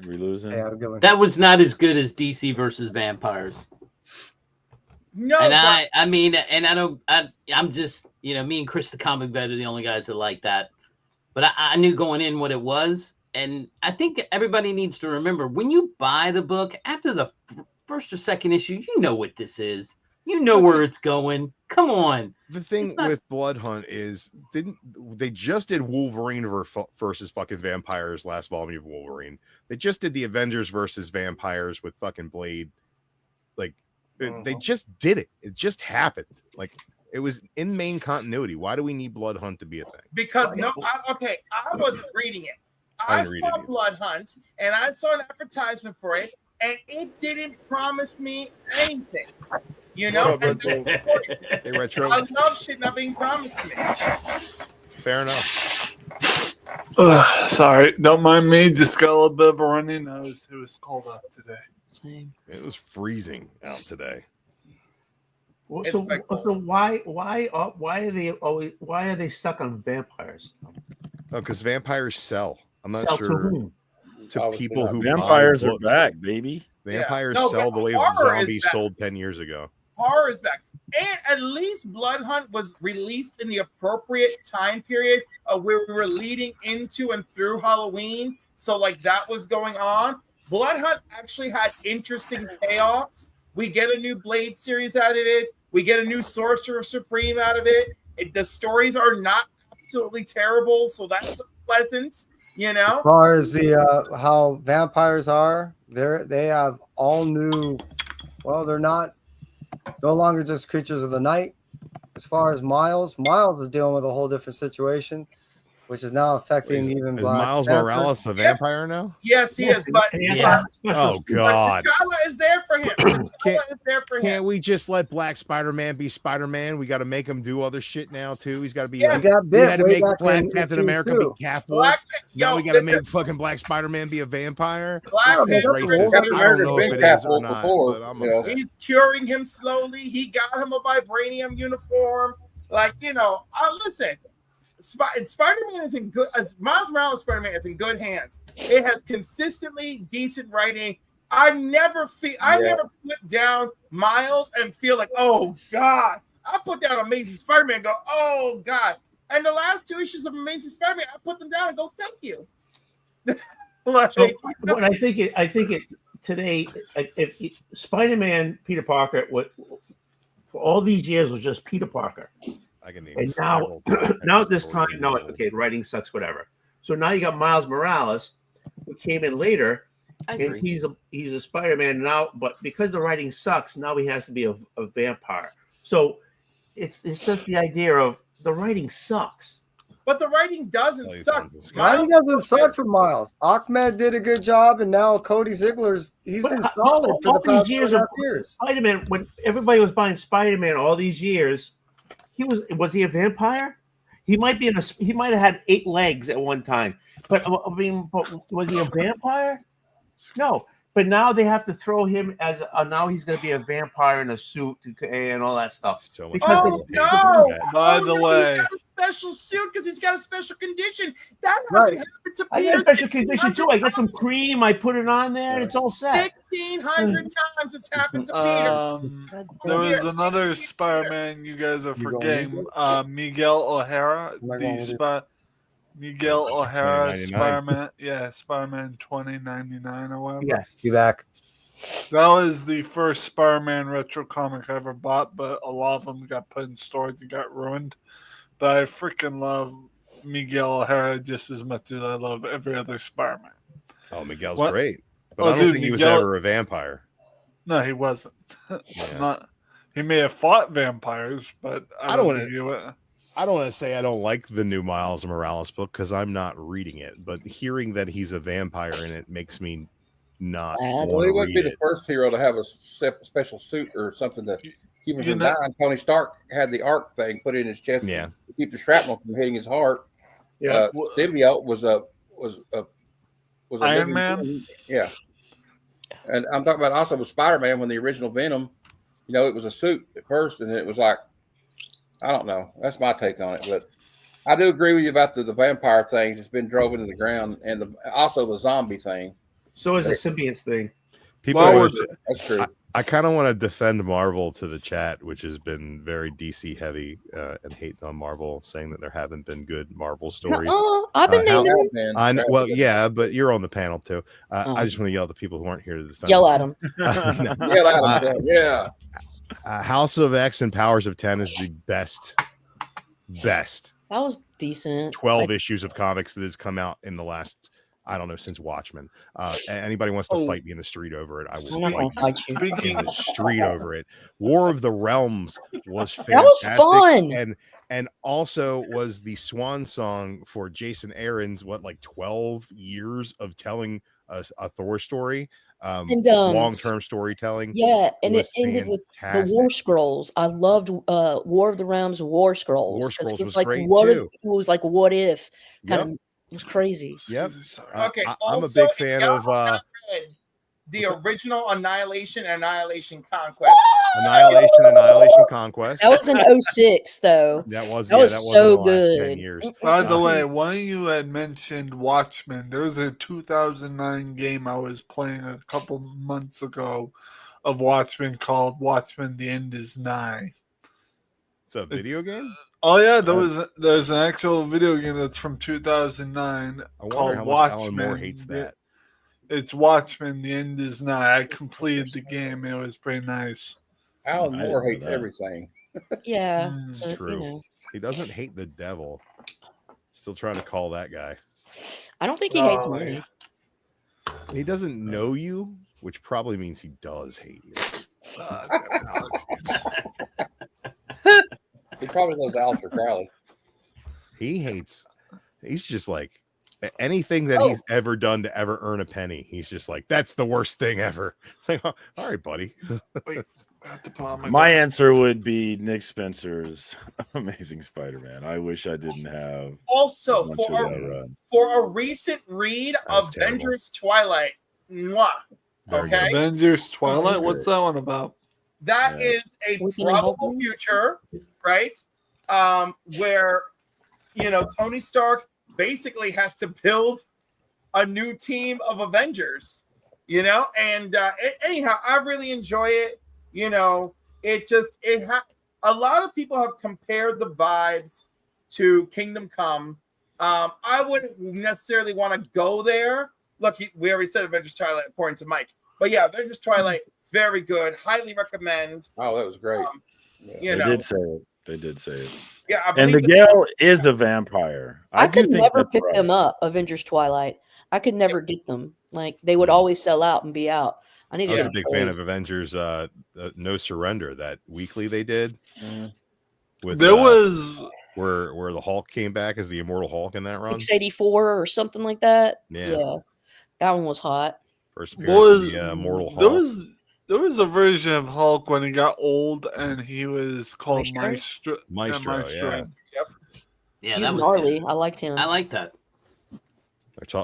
Are we losing? Yeah, have a good one. That was not as good as DC versus Vampires. No, And but I mean, and I'm just, me and Chris the Comic Vet are the only guys that like that. But I knew going in what it was. And I think everybody needs to remember, when you buy the book, after the first or second issue, you know what this is. You know where it's going. Come on. The thing It's not- with Blood Hunt is they just did Wolverine versus fucking vampires last volume of Wolverine. They just did the Avengers versus vampires with fucking Blade. Like they just did it. It just happened. Like It was in main continuity. Why do we need Blood Hunt to be a thing? Because I wasn't reading it. I didn't read it saw either. Blood Hunt, and I saw an advertisement for it, and it didn't promise me anything. You know, and Hey, Retro. I love shit not being promised to me. Fair enough. Sorry, don't mind me. Just got a little bit of a runny nose. It was cold out today. Same. It was freezing out today. Well, It's so, quite cold. so why are they stuck on vampires? Oh, because vampires sell. I'm not Sell to sure. whom? To Obviously people not. who Vampires buy are books. back, baby. Vampires No, sell the way horror is zombies back. sold 10 years ago. Horror is back. And at least Blood Hunt was released in the appropriate time period of where we were leading into and through Halloween. So, like, that was going on. Blood Hunt actually had interesting payoffs. We get a new Blade series out of it. We get a new Sorcerer Supreme out of it. The stories are not absolutely terrible, so that's pleasant, you know? As far as the how vampires are, they have all new. Well, they're no longer just creatures of the night. As far as Miles is dealing with a whole different situation, which is now affecting even Is Black Miles Panther. Morales a vampire now? Yes, he is, but Oh, God. T'Challa is there for him. T'Challa is there for him. Can't we just let Black Spider-Man be Spider-Man? We got to make him do other shit now, too. He's got to be Yeah, like, He got we bit had to way make back Black in Captain issue America 2. be Catwolf. Black, Now we got to listen, make fucking Black Spider-Man be a vampire. Black This is Panther racist. is Captain I don't America's know if been it is or Catwolf not, before, but I'm you know. upset. He's curing him slowly. He got him a vibranium uniform. Like, you know, listen, Spider-Man is in good. Miles Morales Spider-Man is in good hands. It has consistently decent writing. I never put down Miles and feel like, oh God. I put down Amazing Spider-Man and go, oh God. And the last 2 issues of Amazing Spider-Man, I put them down and go, thank you. Like, So what I think it today, if Spider-Man Peter Parker for all these years was just Peter Parker. I can name And now, several now at this stories time, in no, the world. okay, writing sucks, whatever. So now you got Miles Morales, who came in later, I and agree. he's a Spider-Man now. But because the writing sucks, now he has to be a vampire. So it's just the idea of the writing sucks. but the writing doesn't Tell you suck. something, Scott. Writing doesn't suck for Miles. Ahmed did a good job, and now Cody Ziegler's he's But been how- solid for all the past these years 2.5 of years. Spider-Man, when everybody was buying Spider-Man all these years, was he a vampire? He might have had 8 legs at one time, but I mean, but was he a vampire? No. But now they have to throw him as now he's going to be a vampire in a suit and all that stuff. So much Because Oh people hate no! that. By Oh, the no, way, he's got a special suit because he's got a special condition. That hasn't Right. happened to I Peter. got a special condition too. I got some cream. I put it on there, and it's all set. 1,600 times it's happened to Peter. there was another Spider-Man you guys are forgetting. Miguel O'Hara, Miguel O'Hara 2099. Spider-Man. Yeah, Spider-Man 2099 or whatever. Yes. Be back. That was the first Spider-Man retro comic I ever bought, but a lot of them got put in stores and got ruined. But I freaking love Miguel O'Hara just as much as I love every other Spider-Man. Oh, Miguel's What? great. But Oh, I don't dude, think he was Miguel- ever a vampire. No, he wasn't. Yeah. Not. He may have fought vampires, but I I don't don't wanna- think he would. I don't want to say I don't like the new Miles Morales book because I'm not reading it, but hearing that he's a vampire in it makes me not Well, Well, want he to wouldn't read be the it. first hero to have a special suit or something to keep him You from know- dying. Tony Stark had the arc thing put in his chest Yeah. to keep the shrapnel from hitting his heart. Yeah. Symbiote was a Iron living Man? being. Yeah. And I'm talking about also with Spider-Man when the original Venom, it was a suit at first, and then it was like, I don't know. That's my take on it, but I do agree with you about the vampire things. It's been drove into the ground, and also the zombie thing. So is the symbionts thing. People Well, are- That's true. I kind of want to defend Marvel to the chat, which has been very DC heavy and hating on Marvel, saying that there haven't been good Marvel stories. I've been how- naming them. Well, yeah, but you're on the panel too. Oh. I just want to yell at the people who aren't here to defend. Yell them. at them. No. Yeah, Adam, yeah. House of X and Powers of 10 is the best That was decent. 12 issues of comics that has come out in the last I don't know, since Watchmen. Anybody wants to fight me in the street over it, I will I'm not fight gonna fight you. in the street over it. War of the Realms was That was fantastic, fun. and also was the swan song for Jason Aaron's 12 years of telling a Thor story, And long-term storytelling. yeah, and it was ended with the fantastic. War Scrolls. I loved War of the Realms War Scrolls. War 'cause Scrolls it was like great, what too. It was like what if kind Yep. of, it was crazy. Yep. Okay, I'm a also, big if fan y'all of have not read the what's original Annihilation and Annihilation Conquest. Annihilation Conquest. That was in 06 though. That was That yeah, was that was in so the last 10 good. years. By the way, one of you had mentioned Watchmen. There was a 2009 game I was playing a couple months ago of Watchmen called Watchmen: The End Is Nigh. It's a video game? Oh yeah, there's an actual video game that's from 2009 I wonder called how much Alan Moore Watchmen. hates that. It's Watchmen: The End Is Nigh. I completed the game. It was pretty nice. Alan I didn't Moore know hates that. everything. Yeah, Mm. you True. know. He doesn't hate the devil. Still trying to call that guy. I don't think he hates Oh, me. yeah. He doesn't know you, which probably means he does hate you. He probably knows Alistair Crowley. He's just like anything that he's ever done to ever earn a penny. He's just like, that's the worst thing ever. It's like, oh, all right, buddy. Wait, I have to put on My glasses. answer would be Nick Spencer's Amazing Spider-Man. I wish I didn't have Also, much of that run. for a recent read was of terrible. Avengers Twilight, mwah, Very okay, Avengers Twilight. What's that one about? that Yeah. is a Weekend in probable Hollywood? future, right? Where Tony Stark basically has to build a new team of Avengers, and anyhow, I really enjoy it. A lot of people have compared the vibes to Kingdom Come. I wouldn't necessarily want to go there. Look, we already said Avengers Twilight according to Mike, but yeah, Avengers Twilight, very good, highly recommend. Oh, that was great. You They know, did say it. They did say it. yeah, I And believe Miguel is a vampire. I do could think never that's pick right. them up, Avengers Twilight. I could never get them. Like they would always sell out and be out. I need I to was get a big a fan trade. of Avengers No Surrender, that weekly they did. With There was where the Hulk came back as the Immortal Hulk in that run. 684 or something like that. Yeah. That one was hot. First appearance of was the Immortal there Hulk. there was a version of Hulk when he got old and he was called Maestro? Maestro. Yeah. Yeah, He that was was gnarly. good. I liked him. I like that.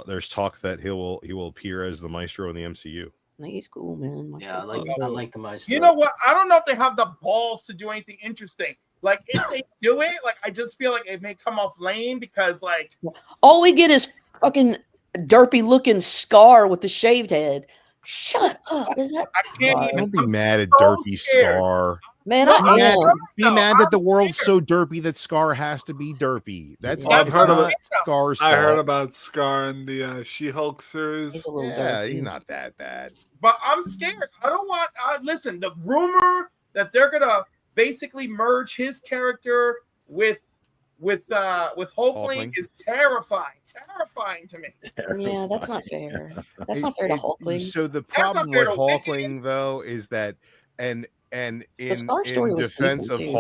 There's talk that he will appear as the Maestro in the MCU. I think he's cool, man. Yeah, I like the Maestro. You know what? I don't know if they have the balls to do anything interesting. Like if they do it, like I just feel like it may come off lame because like All we get is fucking derpy looking Scar with the shaved head. Shut up! Is that? I can't even. Don't be I'm mad at so Derpy scared. Scar. Man, No, I am. Be No, mad that the I'm world's scared. so derpy that Scar has to be derpy. That's Well, I've heard of not it. Scar's I heard fault. about Scar in the She-Hulk series. He's a little Yeah, derpy. he's not that bad. But I'm scared. I don't want. Listen, the rumor that they're gonna basically merge his character with Hulkling Hulkling. is terrifying to me. Yeah, that's not fair. That's not fair to Hulkling. So the not problem fair with to Wicked. Hulkling though is that and in Scar story was defense decent, of too.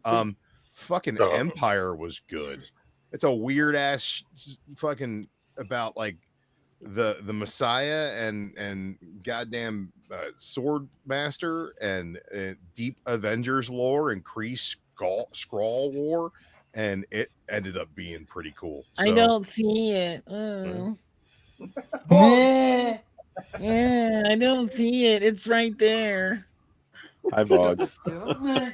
Hulkling, fucking Empire was good. It's a weird ass fucking about like the Messiah and goddamn Sword Master and deep Avengers lore and Kree Skrull War, and it ended up being pretty cool. I So- don't see it. Oh. Meh. Yeah, I don't see it. It's right there. Hi, Vogs.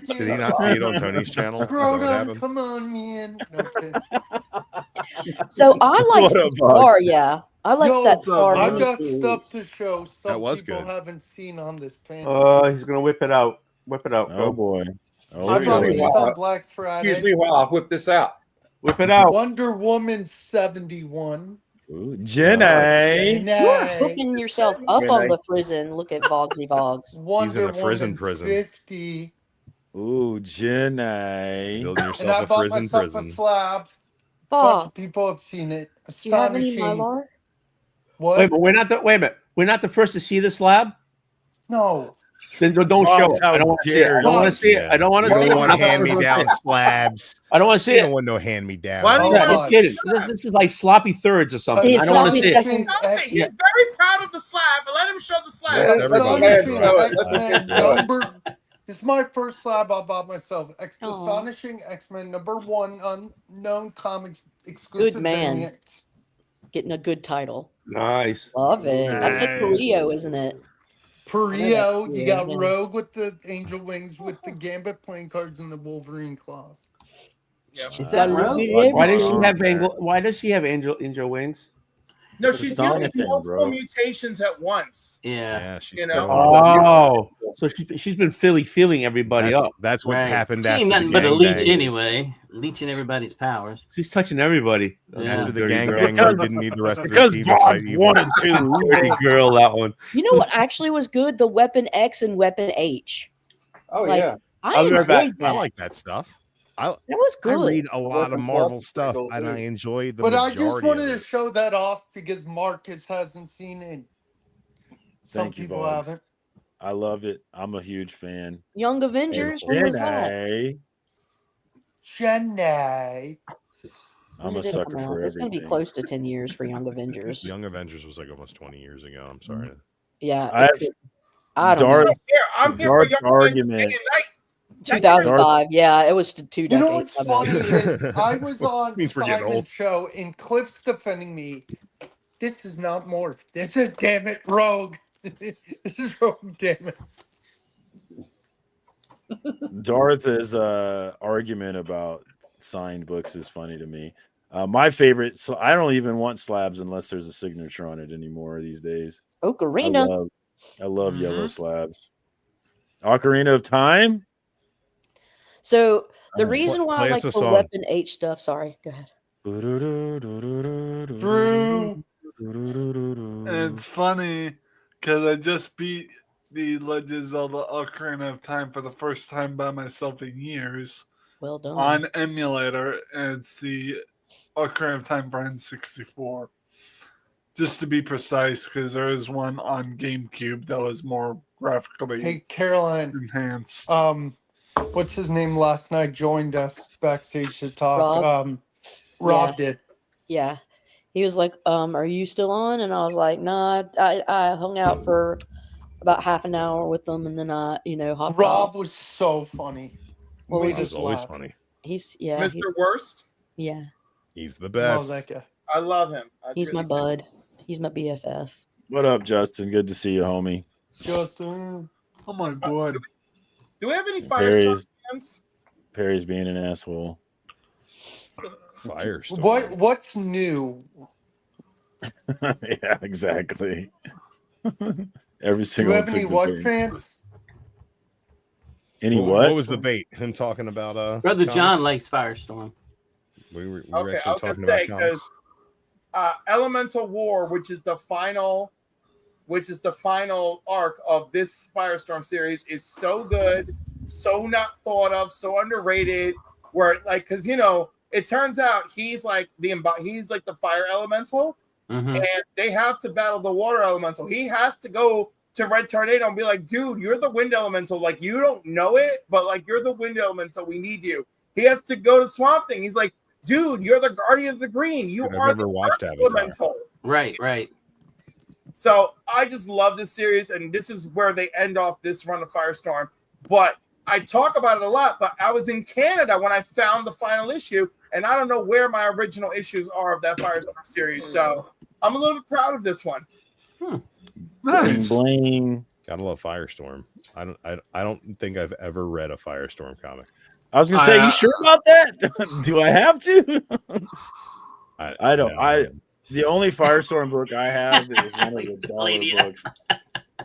Did he not see it on Tony's channel? Is that what happened? Come on, man. No, kidding. So I like What a Scar. box. Yeah, I like Yo, that Scar. I've I've miniseries. got stuff to show some That was people good. haven't seen on this panel. He's gonna whip it out. Whip it out. Oh Go. boy. Oh I bought boy. this on Black Excuse Friday. me while I whip this out. Whip it out. Wonder Woman 71. Ooh, Jenny. You're Nay. hooking yourself up on the prison. Look at Vogsy Vogs. Wonder a prison Woman prison. 50. Ooh, Jenny. Building And I yourself a bought prison myself a prison. slab. Bunch Bob, of people have seen it. do you have any Astonishing. Mylar? What? Wait, but wait a minute. We're not the first to see the slab. No. Then don't Ross, show it. how I don't want to see it. dare I don't want to see it. I don't want You to see don't it. want We're not the first hand-me-down to see it. slabs. I don't want to see You it. don't want no hand-me-down. Why do you Oh, want I'm God. kidding. This is like sloppy thirds or something. He's I don't want to sloppy see it. seconds. Nothing. He's very proud of the slab, but let him show the slab. Yes, everybody Astonishing is proud. X-Men number. This is my first slab I bought myself. Aw. Astonishing X-Men #1 unknown comics exclusive Good man. variant. Getting a good title. Nice. Love it. That's like Nice. Perio, isn't it? Perio, you got Yeah. Rogue with the angel wings, with the Gambit playing cards, and the Wolverine claws. Is that Rogue? Why does she have angel wings? No, It's a she's Sonic doing thing, multiple bro. mutations at once. Yeah. Yeah, she's You know? Oh, so she's been feeling everybody that's, up. that's what Right. happened She after ain't the nothing but a gang leech bang. anyway, leeching everybody's powers. She's touching everybody. Yeah. After the Dirty gang girl. bang, her didn't need the rest of her Because team to fight Bob's evil. 1 and 2. Dirty girl, that one. You know what actually was good? The Weapon X and Weapon H. Oh Like, yeah. I I'll be right back. enjoyed that. I like that stuff. That was I good. read a lot of Weapon Marvel Plus stuff, is and cool, I too. enjoy the But I majority just wanted of to it. show that off because Marcus hasn't seen it. Some Thank you, people Vogs. haven't. I love it. I'm a huge fan. Young Avengers. When was that? Jedi, Jenny. I'm When a did it sucker come for out? It's going to be everything. close to 10 years for Young Avengers. Young Avengers was like almost 20 years ago. I'm sorry. Yeah. I it have could- I don't know. Darth, Here, I'm here for Darth's Young argument. Avengers Day and night. 2005. Yeah, it was 2 You know decades. what's My bad. funny is I was on Means we're getting Simon's old. show and Cliff's defending me. This is not Morph. This is, damn it, Rogue. This is Rogue, damn it. Darth's argument about signed books is funny to me. My favorite, so I don't even want slabs unless there's a signature on it anymore these days. Ocarina. I love yellow slabs. Ocarina of Time. So the Nice. reason why I Play like us a the song. Weapon H stuff. Sorry, go ahead. Drew. It's funny because I just beat the Legend of Zelda Ocarina of Time for the first time by myself in years Well done. on emulator, and it's the Ocarina of Time for N64. Just to be precise, because there is one on GameCube that was more graphically Hey, Caroline. enhanced. What's his name last night joined us backstage to talk. Rob? Rob Yeah. did. Yeah. He was like, are you still on? And I was like, nah, I hung out for about half an hour with them and then I, hopped Rob off. was so funny. What Made was us He's always laugh. funny. He's Mr. Worst. yeah. He's the Love best. that guy. I love him. I He's my really do. bud. He's my BFF. What up, Justin? Good to see you, homie. Justin. Oh my god. Do we have any Firestorm fans? Perry's being an asshole. Firestorm. What's new? Yeah, exactly. Every Do you single have any what fans? Any What what? was the bait? Him talking about Brother John comics? likes Firestorm. We were Okay, I actually was gonna talking say about comics. because Elemental War, which is the final arc of this Firestorm series, is so good, so not thought of, so underrated. Where because it turns out he's like the fire elemental, Mhm. and they have to battle the water elemental. He has to go to Red Tornado and be like, dude, you're the wind elemental. Like, you don't know it, but like, you're the wind elemental. We need you. He has to go to Swamp Thing. He's like, dude, you're the guardian of the green. You I've are never the watched earth Avatar. elemental. Right. So I just love this series, and this is where they end off this run of Firestorm. But I talk about it a lot, but I was in Canada when I found the final issue, and I don't know where my original issues are of that Firestorm series. So I'm a little bit proud of this one. Bling bling. Gotta love Firestorm. I don't think I've ever read a Firestorm comic. I was gonna say, you sure about that? Do I have to? I don't. No. The only Firestorm book I have is one of the dollar books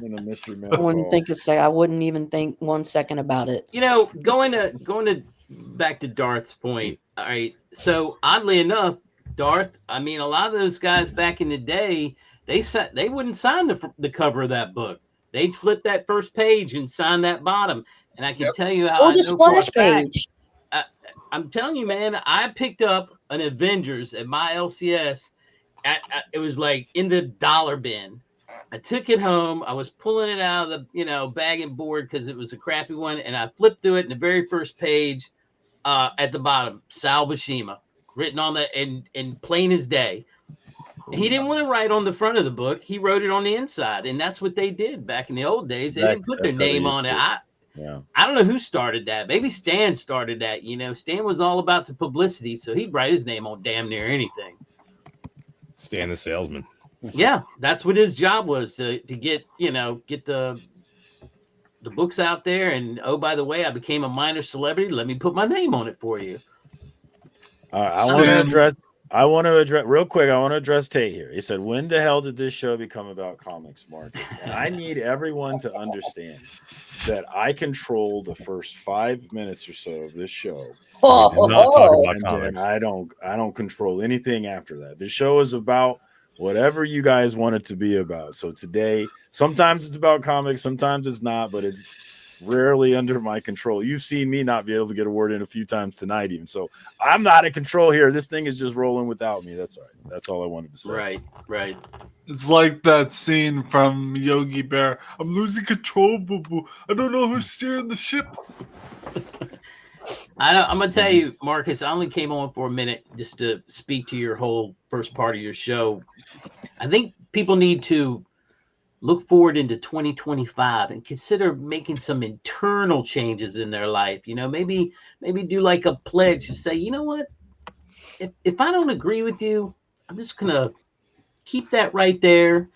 in a mystery I wouldn't even think 1 second about it. Going to back to Darth's point. All right. So oddly enough, Darth, I mean, a lot of those guys back in the day, they wouldn't sign the cover of that book. They'd flip that first page and sign that bottom. And I can tell you how Or I the know for a splash fact, page. I'm telling you, man, I picked up an Avengers at my LCS, it was like in the dollar bin. I took it home. I was pulling it out of the bag and board because it was a crappy one, and I flipped through it. And the very first page, at the bottom, Sal Buscema, written on the in plain as day. He didn't want to write on the front of the book. He wrote it on the inside, and that's what they did back in the old days. They didn't put their name on it. I don't know who started that. Maybe Stan started that. Stan was all about the publicity, so he'd write his name on damn near anything. Stan the salesman. Yeah, that's what his job was, to get the books out there. And oh, by the way, I became a minor celebrity. Let me put my name on it for you. I want to address real quick. I want to address Tate here. He said, "When the hell did this show become about comics, Marcus?" And I need everyone to understand that I control the first 5 minutes or so of this show. And I don't control anything after that. The show is about whatever you guys want it to be about. So today, sometimes it's about comics, sometimes it's not, but it's rarely under my control. You've seen me not be able to get a word in a few times tonight, even. So I'm not in control here. This thing is just rolling without me. That's all right. That's all I wanted to say. Right. It's like that scene from Yogi Bear. I'm losing control, boo boo. I don't know who's steering the ship. I'm gonna tell you, Marcus, I only came on for a minute just to speak to your whole first part of your show. I think people need to look forward into 2025 and consider making some internal changes in their life. Maybe do like a pledge to say, you know what, if I don't agree with you, I'm just gonna keep that right there,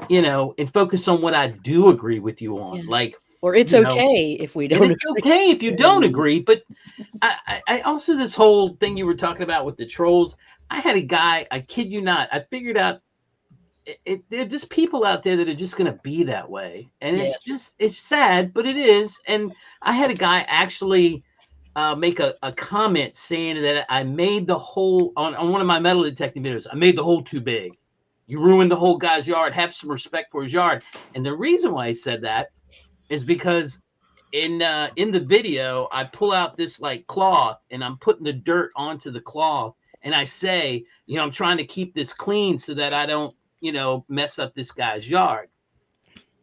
and focus on what I do agree with you on. Like, or it's okay if we don't. It's okay if you don't agree. But I also, this whole thing you were talking about with the trolls, I had a guy, I kid you not, I figured out there are just people out there that are just going to be that way. And it's sad, but it is. And I had a guy actually make a comment saying that I made the hole on one of my metal detecting videos. I made the hole too big. You ruined the whole guy's yard. Have some respect for his yard. And the reason why I said that is because in the video, I pull out this like cloth and I'm putting the dirt onto the cloth. And I say, I'm trying to keep this clean so that I don't, mess up this guy's yard.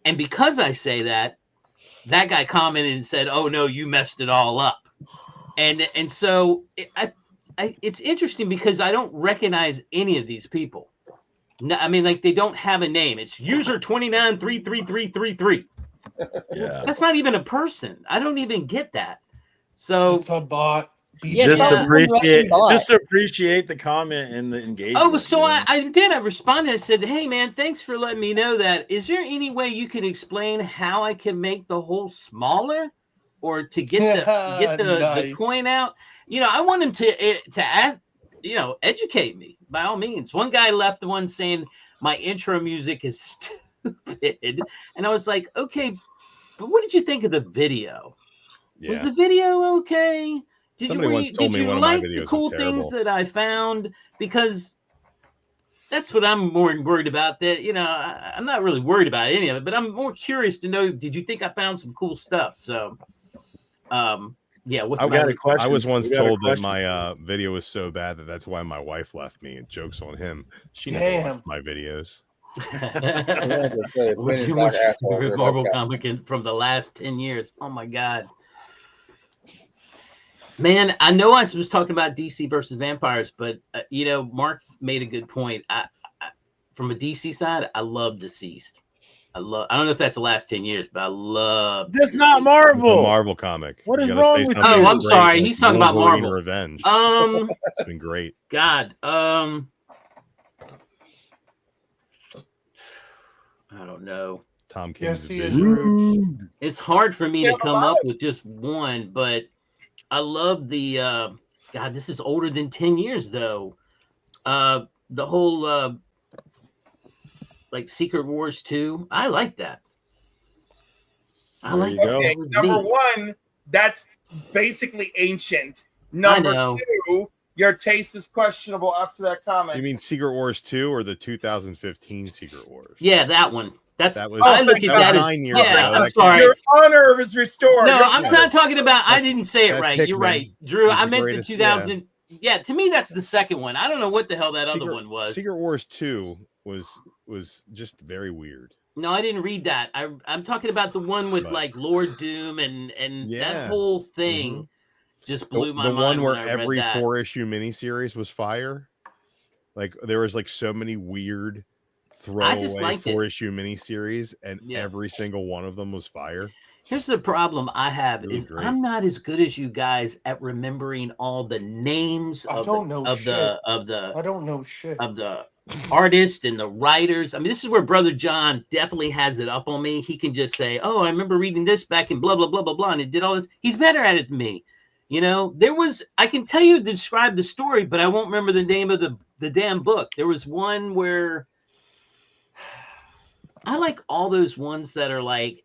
And because I say that guy commented and said, "Oh no, you messed it all up." And so it's interesting because I don't recognize any of these people. No, I mean, like, they don't have a name. It's user 29333333. Yeah, that's not even a person. I don't even get that. So it's a bot. Just appreciate the comment and the engagement. Oh, so I did. I responded. I said, "Hey man, thanks for letting me know that. Is there any way you can explain how I can make the hole smaller, or to get the coin out?" I want him to educate me by all means. One guy left the one saying my intro music is stupid, and I was like, okay, but what did you think of the video? Yeah. Was the video okay? Did you like the cool things that I found? Because that's what I'm more worried about. That I'm not really worried about any of it, but I'm more curious to know. Did you think I found some cool stuff? So, yeah. I got a question. I was once told that my video was so bad that's why my wife left me. And jokes on him. She never watched my videos. What's your favorite Marvel comic from the last 10 years? Oh my God. Man, I know I was talking about DC versus vampires, but Mark made a good point. I from a DC side, I love Deceased. I don't know if that's the last 10 years, but I love. That's not Marvel. It's a Marvel comic. What is wrong with you? Oh, I'm sorry. He's talking about Marvel. Revenge. It's been great. God. I don't know. Tom King's Vision. It's hard for me to come up with just one, but I love the God, this is older than 10 years though. The whole like Secret Wars 2. I like that. Okay, number one, that's basically ancient. Number two, your taste is questionable after that comment. You mean Secret Wars 2 or the 2015 Secret Wars? Yeah, that one. That was, I look at that as 9 years ago. I'm sorry. Your honor is restored. No, I'm not talking about. I didn't say it right. You're right, Drew. I meant the 2000. Yeah, to me that's the second one. I don't know what the hell that other one was. Secret Wars 2 was just very weird. No, I didn't read that. I'm talking about the one with like Lord Doom and that whole thing just blew my the mind one where when I read every that. 4-issue miniseries was fire. Like there was like so many weird throwaway 4-issue miniseries, and every single one of them was fire. Here's the problem I have Really is great. I'm not as good as you guys at remembering all the names I of don't the know of shit. the of the I don't know shit. of the artists and the writers. I mean, this is where Brother John definitely has it up on me. He can just say, "Oh, I remember reading this back in blah blah blah blah blah," and it did all this. He's better at it than me. You know, I can tell you to describe the story, but I won't remember the name of the damn book. There was one where I like all those ones that are like,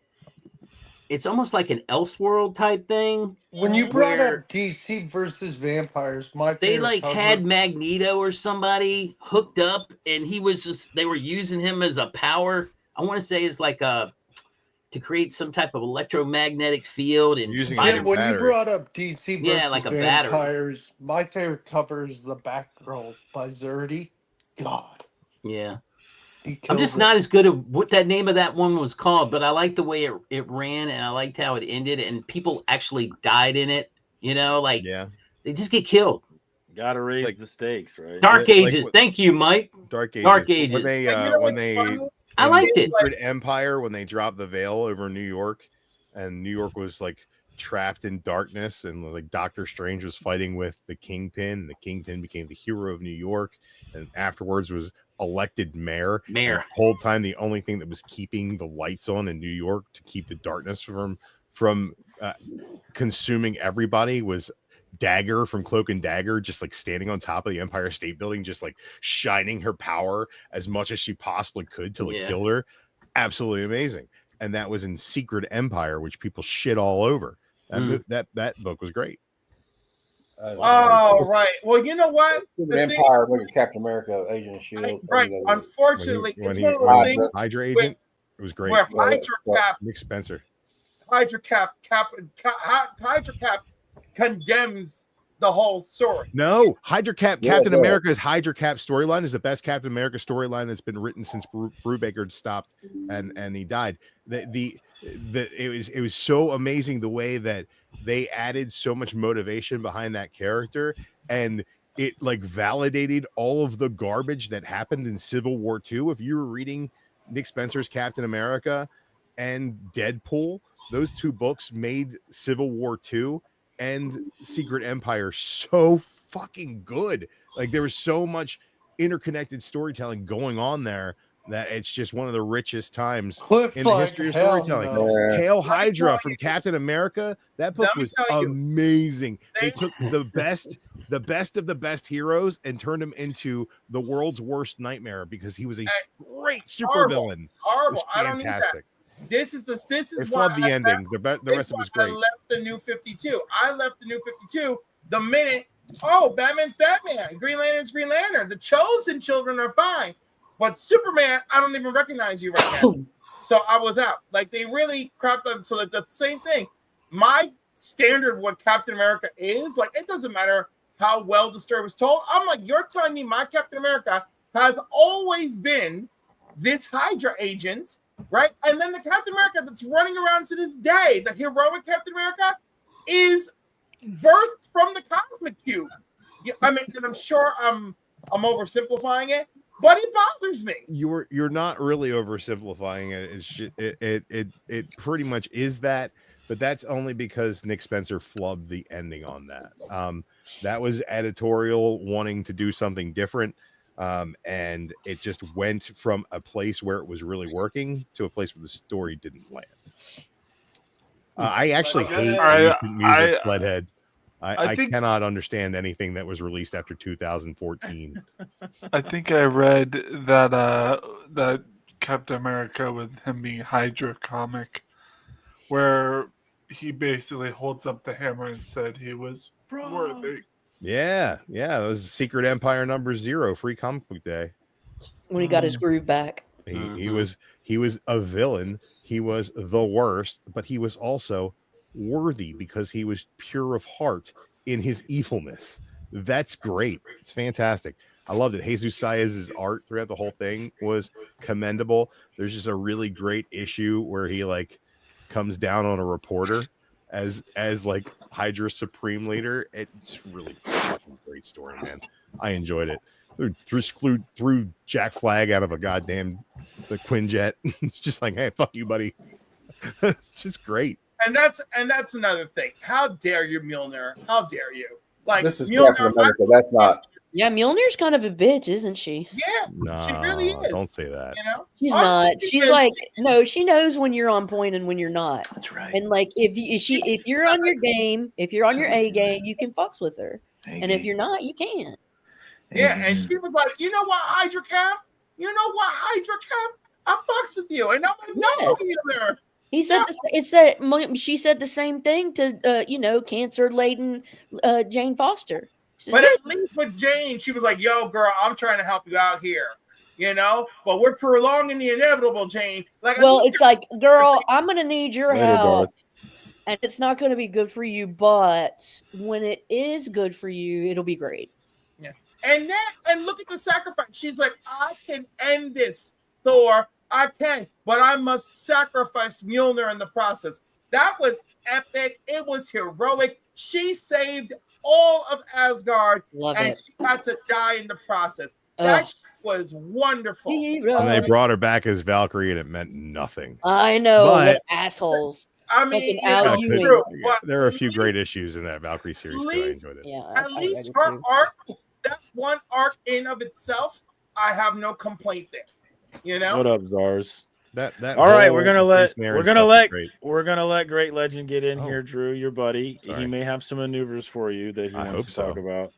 it's almost like an Elseworld type thing. When you brought up DC versus vampires, my they favorite like cover, had Magneto or somebody hooked up, and he was just, they were using him as a power. I want to say it's like to create some type of electromagnetic field. And Jim, when you brought up DC versus like a battery. vampires, my favorite cover is The Batgirl by Zerdy. God. Yeah. I'm just not as good at what that name of that one was called, but I liked the way it ran, and I liked how it ended, and people actually died in it. You know, like they just get killed. Gotta raise the stakes, right? Dark Ages. Thank you, Mike. Dark Ages. Dark Ages. When they I liked it. Secret Empire, when they dropped the veil over New York, and New York was like trapped in darkness, and like Doctor Strange was fighting with the Kingpin, and the Kingpin became the hero of New York, and afterwards was elected mayor. Mayor. The whole time, the only thing that was keeping the lights on in New York to keep the darkness from consuming everybody was Dagger from Cloak and Dagger, just like standing on top of the Empire State Building, just like shining her power as much as she possibly could till it killed her. Absolutely amazing. And that was in Secret Empire, which people shit all over. That book was great. Oh, right. Well, you know what? The Empire, look at Captain America, Agent of Shield. Right. Unfortunately, when it's he one of those things. Hydra agent, it was great. Where Hydra Nick Spencer. Hydra Cap condemns the whole story. No, Hydra Cap, Captain America's Hydra Cap storyline is the best Captain America storyline that's been written since Brubaker stopped and he died. It was so amazing the way that they added so much motivation behind that character, and it like validated all of the garbage that happened in Civil War II. If you were reading Nick Spencer's Captain America and Deadpool, those two books made Civil War II and Secret Empire so fucking good. Like there was so much interconnected storytelling going on there that it's just one of the richest times in the history of storytelling. No. Hail Hydra from Captain America. That book was amazing. They took the best of the best heroes and turned him into the world's worst nightmare because he was a great supervillain. Horrible. I don't need that. This is I love the ending. The rest of it was great. I left the New 52. The minute, Batman's Batman, Green Lantern's Green Lantern. The Chosen children are fine, but Superman, I don't even recognize you right now. So I was out. Like they really crapped up. So like the same thing. My standard of what Captain America is, like it doesn't matter how well the story was told. I'm like, you're telling me my Captain America has always been this Hydra agent. Right, and then the Captain America that's running around to this day, the heroic Captain America, is birthed from the comic cube. I mean, and I'm sure I'm oversimplifying it, but it bothers me. You're not really oversimplifying it. It pretty much is that, but that's only because Nick Spencer flubbed the ending on that. That was editorial wanting to do something different. And it just went from a place where it was really working to a place where the story didn't land. I actually hate recent music, Fledhead. I cannot understand anything that was released after 2014. I think I read that Captain America with him being Hydra comic, where he basically holds up the hammer and said he was worthy. Yeah, that was Secret Empire #0, free comic book day. When he got his groove back. He was a villain. He was the worst, but he was also worthy because he was pure of heart in his evilness. That's great. It's fantastic. I loved it. Jesus Saez's art throughout the whole thing was commendable. There's just a really great issue where he like comes down on a reporter as like Hydra's supreme leader. It's really fucking great story, man. I enjoyed it. Threw Jack Flag out of a goddamn the Quinjet. It's just like, hey, fuck you, buddy. It's just great. And that's another thing. How dare you, Mjolnir? How dare you? Like This is Mjolnir, Captain America. That's not. Yeah, Mjolnir's kind of a bitch, isn't she? Yeah, Nah, she really is. don't say that. You know, She's I'm not. thinking She's that like, no, she knows when you're on point and when you're not. That's right. And like, if you're on your game, if you're on your A game, you can fucks with her. And if you're not, you can't. Yeah, and she was like, you know what, Hydra Cap? You know what, Hydra Cap? I fucks with you, and I'm like, no, Mjolnir. He said she said the same thing to cancer laden Jane Foster. She said, But at least with Jane, she was like, yo, girl, I'm trying to help you out here. You know, but we're prolonging the inevitable, Jane. Like, well, it's like, girl, I'm gonna need your Later, help, Darth. and it's not gonna be good for you, but when it is good for you, it'll be great. Yeah. And look at the sacrifice. She's like, I can end this, Thor. I can, but I must sacrifice Mjolnir in the process. That was epic. It was heroic. She saved all of Asgard, and she had to die in the process. That was wonderful. And they brought her back as Valkyrie, and it meant nothing. I know, But- what assholes. I mean, there are a few great issues in that Valkyrie series. So I enjoyed it. Yeah, at least her arc, that one arc in of itself, I have no complaint there. You know, What up, Zars? That All right, whole we're gonna let Mary stuff is great. Great Legend get in here, Drew, your buddy. Sorry. He may have some maneuvers for you that he I wants hope to talk so. about.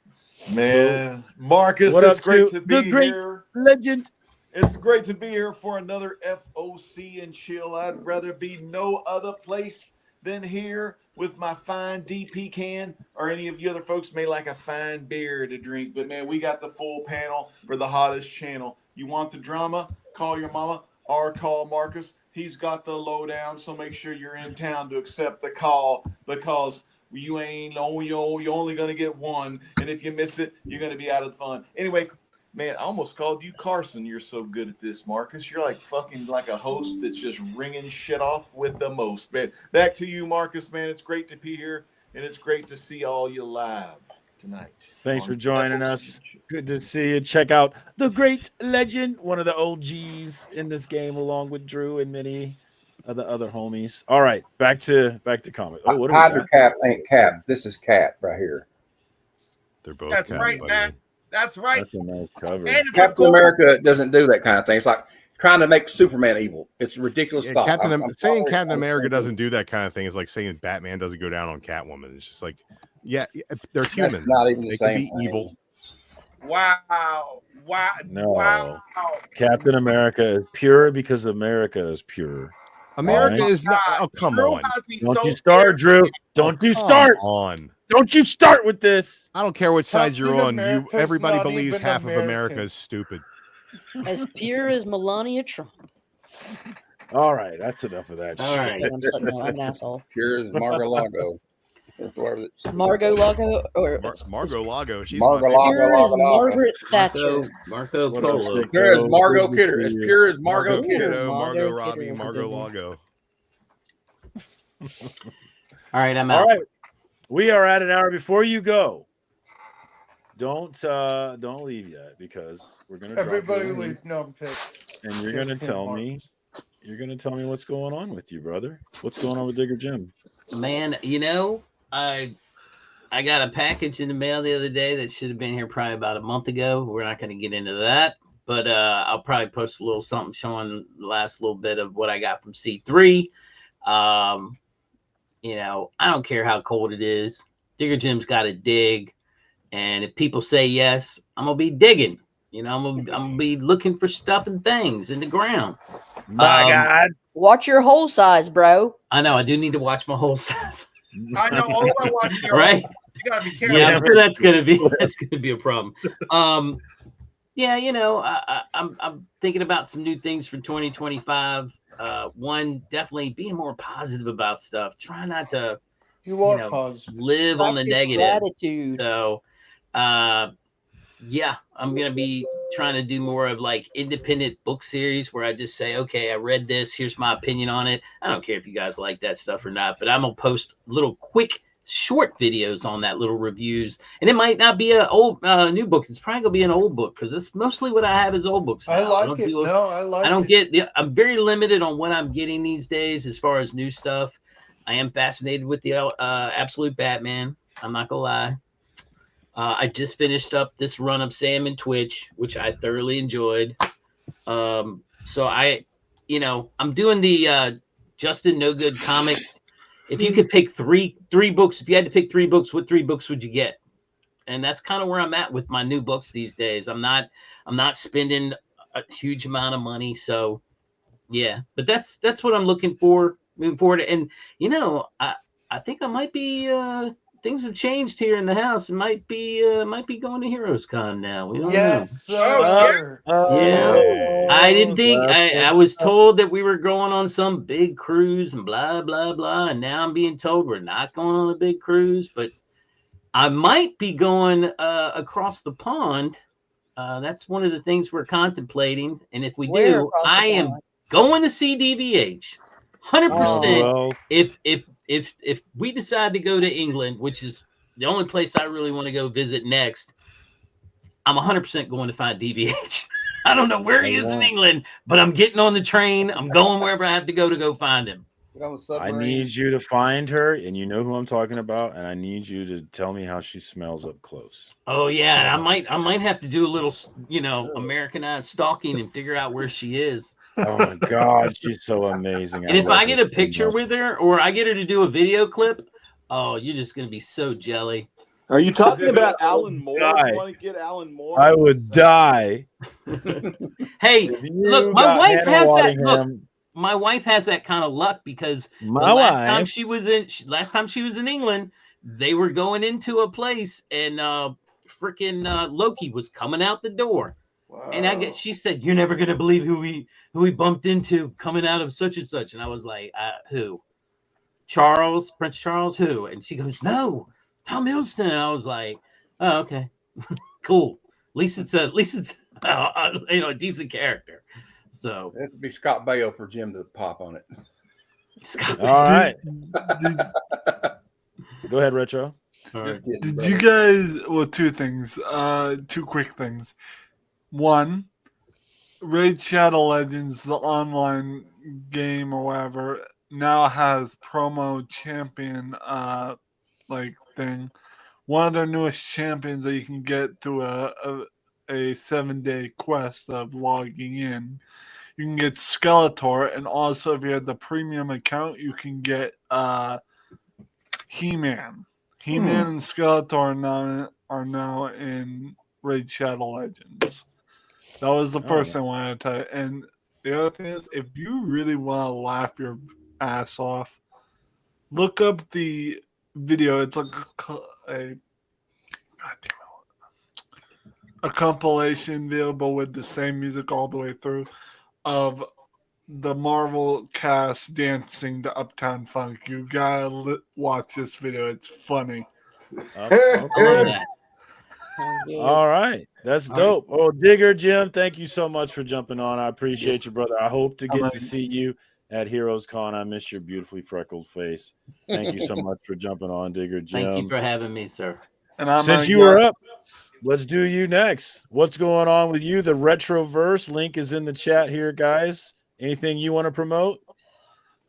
Man, Marcus, what it's up great to to be the Great here. Legend? It's great to be here for another FOC and chill. I'd rather be no other place than here with my fine DP can, or any of you other folks may like a fine beer to drink. But man, we got the full panel for the hottest channel. You want the drama? Call your mama or call Marcus. He's got the lowdown, so make sure you're in town to accept the call, because you ain't you're only gonna get one, and if you miss it, you're gonna be out of the fun. Anyway, man, I almost called you Carson. You're so good at this, Marcus. You're like fucking like a host that's just ringing shit off with the most. Man, back to you, Marcus. Man, it's great to be here, and it's great to see all you live tonight. Thanks for joining us. Good to see you. Check out the Great Legend, one of the OGs in this game, along with Drew and many of the other homies. All right, back to comic. Oh, what do we Hydra got? Cap ain't Cap. This is Cap right here. They're both. That's Cap, right, buddy. man. That's right. That's a nice cover. And it's Captain a America doesn't do that kind of thing. It's like trying to make Superman evil. It's ridiculous Yeah, stuff. saying Captain America doesn't do that kind of thing is like saying Batman doesn't go down on Catwoman. It's just like, yeah, they're human. That's not even the They same can be thing. evil. Wow. No. Wow. Captain America is pure because America is pure. America All right? is not. Oh, come Drew on. has me Don't so you start, scared. Drew. Don't you Come start. on. Don't you start with this. I don't care which side you're Captain on. America's Everybody not believes even half of America American. is stupid. As pure as Melania Trump. All right, that's enough of that All shit. right, I'm an asshole. Pure as Mar-a-Lago. Margot Lago or Margot Lago. She's Margot my Lago. favorite. pure as Margaret Thatcher. Marco What up, Polo. Stick? Pure as Margot Good to Kidder. see As you. pure as Margot Margot Kidder. Kiddo, Margot Margot Robbie, Kidder is a Margot good one. Lago. All right, I'm out. All right, we are at an hour. Before you go, don't leave yet, because we're gonna drop Everybody you in, leave. No, I'm pissed. and you're gonna tell me what's going on with you, brother. What's going on with Digger Jim? Man, you know, I got a package in the mail the other day that should have been here probably about a month ago. We're not going to get into that, but I'll probably post a little something showing the last little bit of what I got from C3. You know, I don't care how cold it is. Digger Jim's got to dig, and if people say yes, I'm gonna be digging. You know, I'm gonna be looking for stuff and things in the ground. My God, Watch your hole size, bro. I know I do need to watch my whole size. I know all about watching your Right? You gotta be careful. Yeah, I'm sure that's gonna be a problem. Yeah, you know, I'm thinking about some new things for 2025. One, definitely being more positive about stuff. Try not to You are know, positive. live on the Practice negative. gratitude. So Yeah, I'm gonna be trying to do more of like independent book series where I just say, okay, I read this, here's my opinion on it. I don't care if you guys like that stuff or not, but I'm gonna post little quick short videos on that, little reviews, and it might not be a old new book. It's probably gonna be an old book because it's mostly what I have is old books. I Now. like it. I don't get. I'm very limited on what I'm getting these days as far as new stuff. I am fascinated with the Absolute Batman. I'm not gonna lie. I just finished up this run of Sam and Twitch, which I thoroughly enjoyed. So I'm doing the Justin No Good comics. If you could pick three books, if you had to pick 3 books, what 3 books would you get? And that's kind of where I'm at with my new books these days. I'm not spending a huge amount of money, so yeah. But that's what I'm looking for moving forward. And I think I might be things have changed here in the house. It might be going to Heroes Con now. We don't know. Sir. Yeah. I didn't think I was told that we were going on some big cruise and blah blah blah, and now I'm being told we're not going on a big cruise, but I might be going across the pond. That's one of the things we're contemplating, and if we Where do, across the I am pond? going to see DVH. 100%. Well, If we decide to go to England, which is the only place I really want to go visit next, I'm 100% going to find DVH. I don't know where he is in England, but I'm getting on the train. I'm going wherever I have to go find him. I need you to find her, and you know who I'm talking about, and I need you to tell me how she smells up close. Oh yeah, I might have to do a little, Americanized stalking and figure out where she is. Oh my God, she's so amazing. And if I get a picture with her, or I get her to do a video clip, oh, you're just gonna be so jelly. Are you talking about Alan Moore? Die. You want to get Alan Moore? I would die. Hey, look, my wife has that. Look, my wife has that kind of luck because last time she was in England, they were going into a place and freaking Loki was coming out the door. Wow. And she said, "You're never gonna believe who we bumped into coming out of such and such." And I was like, "Who? Prince Charles? Who?" And she goes, "No, Tom Hiddleston." And I was like, "Oh, okay, cool. At least it's a decent character." So it has to be Scott Baio for Jim to pop on it. All right. Go ahead, Retro. Did you guys? Well, 2 things. 2 quick things. One, Raid Shadow Legends, the online game or whatever, now has promo champion thing. One of their newest champions that you can get through a 7-day quest of logging in. You can get Skeletor, and also if you have the premium account, you can get He-Man. He-Man and Skeletor are now in Raid Shadow Legends. That was the first thing I wanted to tell you. And the other thing is, if you really want to laugh your ass off, look up the video. It's like a compilation video, but with the same music all the way through, of the Marvel cast dancing to Uptown Funk. You gotta watch this video. It's funny. All right. That's dope. Oh, Digger Jim, thank you so much for jumping on. I appreciate you, brother. I hope to get to see you at Heroes Con. I miss your beautifully freckled face. Thank you so much for jumping on, Digger Jim. Thank you for having me, sir. And since you were up, let's do you next. What's going on with you? The Retroverse link is in the chat here, guys. Anything you want to promote?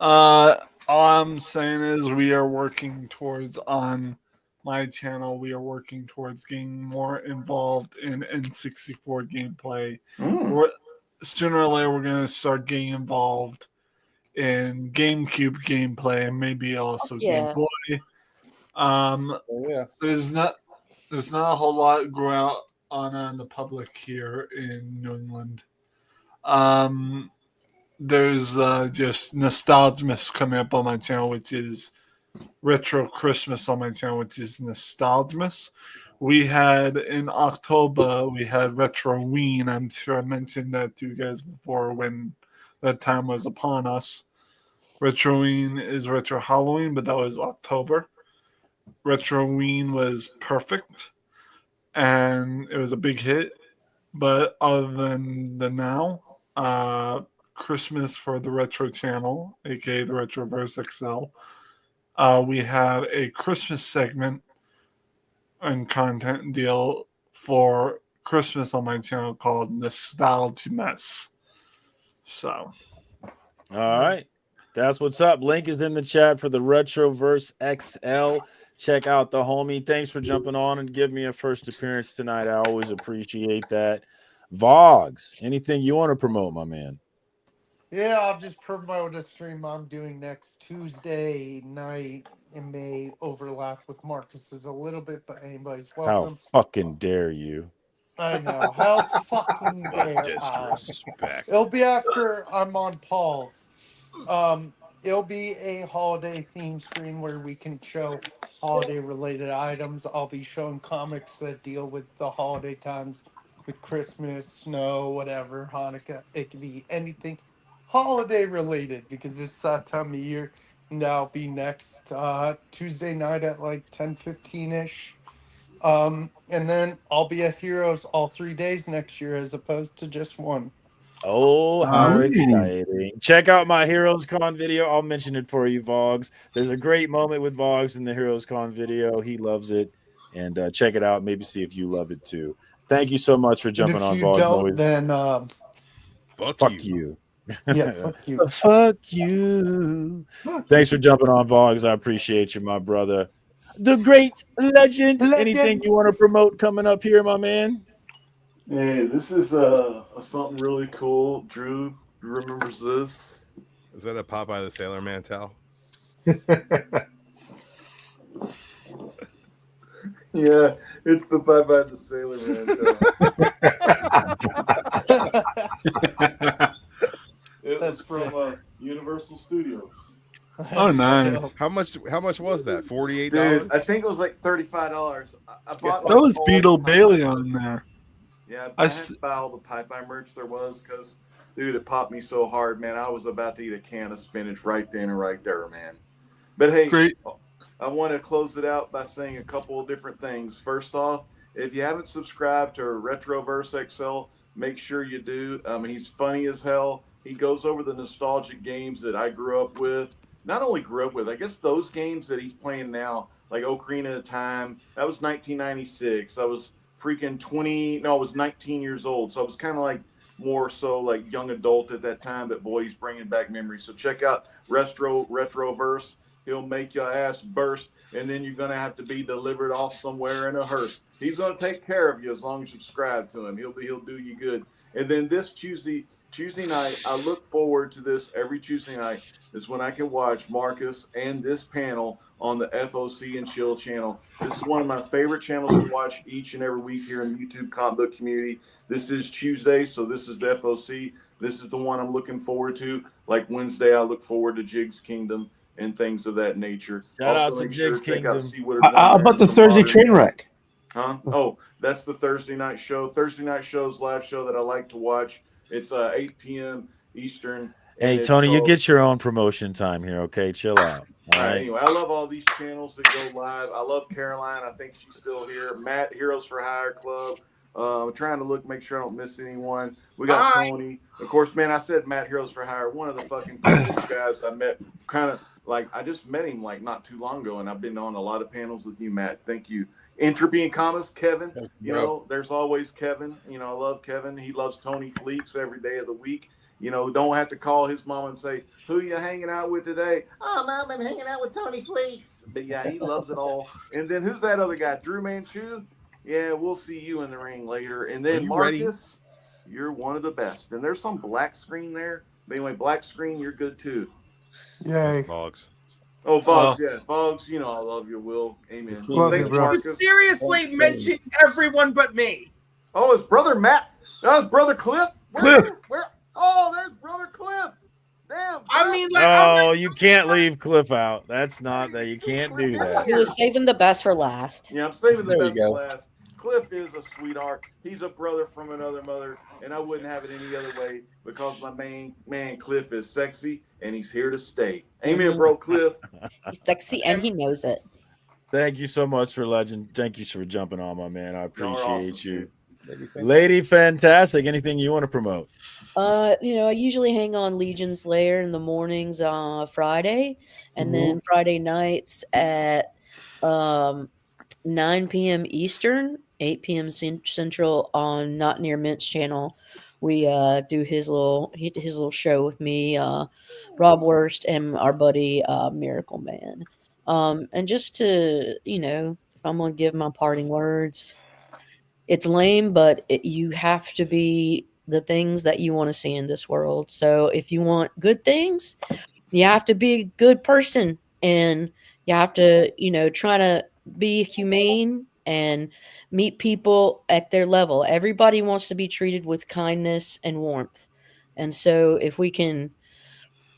All I'm saying is we are working towards, on my channel, we are working towards getting more involved in N64 gameplay. Sooner or later, we're going to start getting involved in GameCube gameplay and maybe also Game Boy. There's not a whole lot going on in the public here in New England. There's just Nostalgimus coming up on my channel, which is Retro Christmas on my channel, which is Nostalgimus. We had in October, we had Retroween. I'm sure I mentioned that to you guys before when that time was upon us. Retroween is Retro Halloween, but that was October. Retroween was perfect. and it was a big hit. But other than the now, Christmas for the Retro Channel, aka the Retroverse XL, we had a Christmas segment and content deal for Christmas on my channel called Nostalgia Mess. So, All right. That's what's up. Link is in the chat for the Retroverse XL. Check out the homie. Thanks for jumping on and giving me a first appearance tonight. I always appreciate that. Vogs, anything you want to promote, my man? Yeah, I'll just promote a stream I'm doing next Tuesday night. It may overlap with Marcus's a little bit, but anybody's How welcome. fucking dare you? I know. How fucking dare I? Disrespect. It'll be after I'm on Paul's. It'll be a holiday themed stream where we can show holiday related items. I'll be showing comics that deal with the holiday times, with Christmas, snow, whatever, Hanukkah. It could be anything holiday related because it's that time of year. And that'll be next Tuesday night at like 10:15 ish. And then I'll be at Heroes all 3 days next year as opposed to just one. Oh, how exciting. Check out my Heroes Con video. I'll mention it for you, Vogs. There's a great moment with Vogs in the Heroes Con video. He loves it. And check it out. Maybe see if you love it too. Thank you so much for And jumping if on, you Vogs. don't, Always then fuck you. yeah, fuck you. Fuck you. Thanks for jumping on, Vogs. I appreciate you, my brother. The great legend. Anything you want to promote coming up here, my man? Hey, this is something really cool. Drew remembers this. Is that a Popeye the Sailor Man towel? Yeah, it's the Popeye the Sailor Man. It was from Universal Studios. Oh, nice. How much was that? $48? Dude, I think it was like $35. I bought That was all Beetle the Bailey Popeye on there. Yeah, I I had to buy all the Popeye merch there was because, dude, it popped me so hard, man. I was about to eat a can of spinach right then and right there, man. But hey, Great. I want to close it out by saying a couple of different things. First off, if you haven't subscribed to Retroverse XL, make sure you do. He's funny as hell. He goes over the nostalgic games that I grew up with. Not only grew up with, I guess those games that he's playing now, like Ocarina of Time, that was 1996. I was freaking 20, no, I was 19 years old. So I was kind of like more so like young adult at that time, but boy, he's bringing back memories. So check out Retroverse. He'll make your ass burst, and then you're going to have to be delivered off somewhere in a hearse. He's going to take care of you as long as you subscribe to him. He'll do you good. And then this Tuesday night, I look forward to this every Tuesday night. Is when I can watch Marcus and this panel on the FOC and Chill channel. This is one of my favorite channels to watch each and every week here in the YouTube comic book community. This is Tuesday, so this is the FOC. This is the one I'm looking forward to. Like Wednesday, I look forward to Jig's Kingdom and things of that nature. Shout also, out to make sure Jig's to check out Kingdom. See What How about the Thursday train wreck? Huh? Oh, that's the Thursday night show. Thursday night show's live show that I like to watch. It's 8 p.m. Eastern. Hey, Tony, you get your own promotion time here, okay? Chill out. All right. Anyway, I love all these channels that go live. I love Caroline. I think she's still here. Matt, Heroes for Hire Club. I'm trying to make sure I don't miss anyone. We got Tony. Of course, man, I said Matt Heroes for Hire. One of the fucking coolest guys I met. Kind of like, I just met him like not too long ago, and I've been on a lot of panels with you, Matt. Thank you. Entropy and Commas, Kevin. You know, there's always Kevin. You know, I love Kevin. He loves Tony Fleeks every day of the week. You know, don't have to call his mom and say, who you hanging out with today? Oh, Mom, I'm hanging out with Tony Fleeks. But yeah, he loves it all. And then who's that other guy? Drew Manchu? Yeah, we'll see you in the ring later. And then Marcus, you're one of the best. And there's some black screen there. But anyway, black screen, you're good too. Yay. Fogs. Oh, Fogs, yeah. Fogs, you know I love you, Will. Amen. Love you, Thank bro. You seriously mentioned everyone but me. Oh, his brother Matt. That was brother Cliff. Where? Oh, there's brother Cliff. Damn. Cliff. I mean, like, Oh, you can't leave Cliff out. That's not that. You can't do that. He was saving the best for last. Yeah, I'm saving the There best you for go. last. Cliff is a sweetheart. He's a brother from another mother, and I wouldn't have it any other way because my main man Cliff is sexy and he's here to stay. Amen, bro, Cliff. He's sexy and he knows it. Thank you so much for Legend. Thank you for jumping on, my man. I appreciate awesome, you. Maybe Lady Fantastic. Anything you want to promote? I usually hang on Legion's Lair in the mornings on Friday, and then Friday nights at 9 p.m. Eastern, 8 p.m. Central on Not Near Mint's channel. We do his little show with me, Rob Worst, and our buddy Miracle Man. And just to if I'm gonna give my parting words, it's lame, but you have to be the things that you want to see in this world. So if you want good things, you have to be a good person, and you have to, try to be humane and meet people at their level. Everybody wants to be treated with kindness and warmth. And so if we can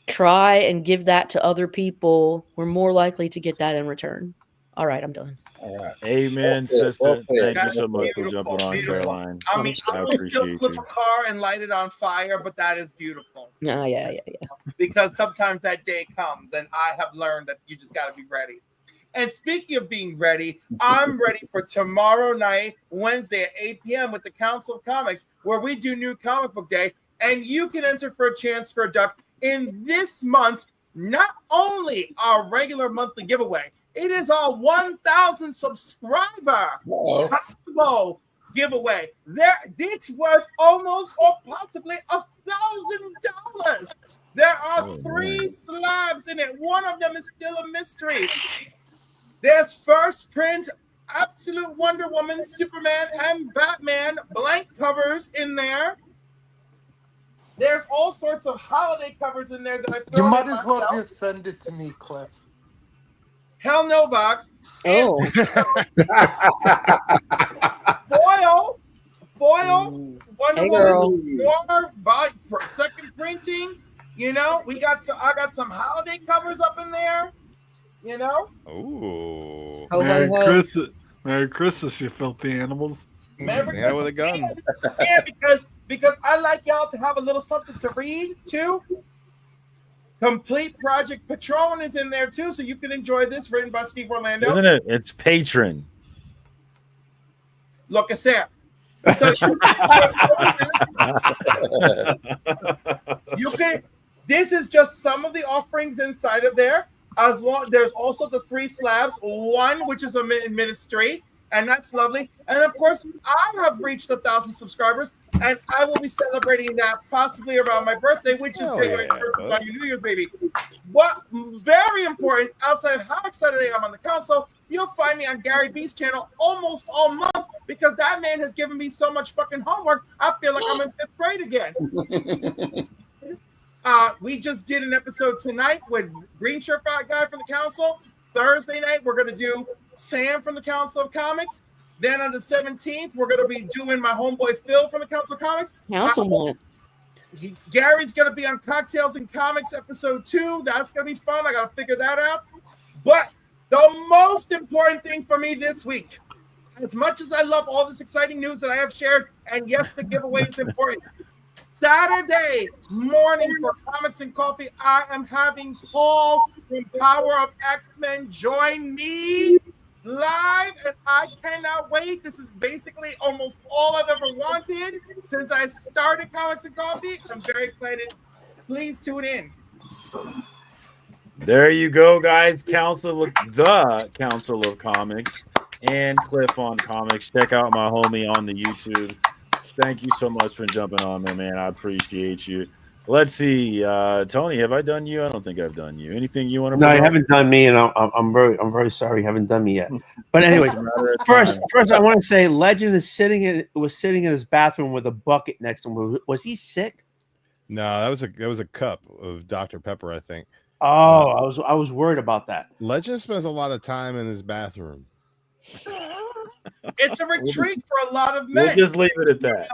try and give that to other people, we're more likely to get that in return. All right, I'm done. All right. Amen, Well sister. said. Thank you That's so much for beautiful, jumping on, beautiful. Caroline. I mean, I I will still appreciate flip you. a car and light it on fire, but that is beautiful. Yeah. Because sometimes that day comes, and I have learned that you just got to be ready. And speaking of being ready, I'm ready for tomorrow night, Wednesday at 8 p.m. with the Council of Comics, where we do New Comic Book Day, and you can enter for a chance for a duck in this month. Not only our regular monthly giveaway, it is our 1,000 subscriber combo giveaway. It's worth almost or possibly $1,000. There are 3 slabs in it. One of them is still a mystery. There's first print Absolute Wonder Woman, Superman, and Batman blank covers in there. There's all sorts of holiday covers in there that I You throw might in as well myself. just send it to me, Cliff. Hell no, Vox. Oh. Foil, Wonder Hey, Woman, girl. more second printing. I got some holiday covers up in there. Ooh. Ho, Merry ho, ho. Christmas. Merry Christmas, you filthy animals. Remember, Man with a gun. yeah, because I like y'all to have a little something to read too. Complete Project Patron is in there too, so you can enjoy this, written by Steve Orlando. Isn't it? It's Patron. Look at Sam. So you can. This is just some of the offerings inside of there. There's also the 3 slabs, one which is a ministry, and that's lovely. And of course, I have reached 1,000 subscribers, and I will be celebrating that possibly around my birthday, which is January 1st, on your New Year's, baby. What very important, outside of how excited I am on the console, you'll find me on Gary B's channel almost all month because that man has given me so much fucking homework. I feel like I'm in 5th grade again. We just did an episode tonight with Green Shirt Guy from the Council. Thursday night, we're going to do Sam from the Council of Comics. Then on the 17th, we're going to be doing my homeboy Phil from the Council of Comics. Councilman. Gary's going to be on Cocktails and Comics episode 2. That's going to be fun. I got to figure that out. But the most important thing for me this week, as much as I love all this exciting news that I have shared, and yes, the giveaway is important. Saturday morning for Comics and Coffee, I am having Paul from Power of X-Men join me live, and I cannot wait. This is basically almost all I've ever wanted since I started Comics and Coffee. I'm very excited. Please tune in. There you go, guys. The Council of Comics and Cliff on Comics. Check out my homie on the YouTube. Thank you so much for jumping on, man. I appreciate you. Let's see, Tony. Have I done you? I don't think I've done you. Anything you want to? No, you haven't done me, and I'm very sorry you haven't done me yet. But anyway, first, I want to say, Legend was sitting in his bathroom with a bucket next to him. Was he sick? No, that was a cup of Dr. Pepper, I think. Oh, I was worried about that. Legend spends a lot of time in his bathroom. It's a retreat for a lot of men. We'll just leave it at that.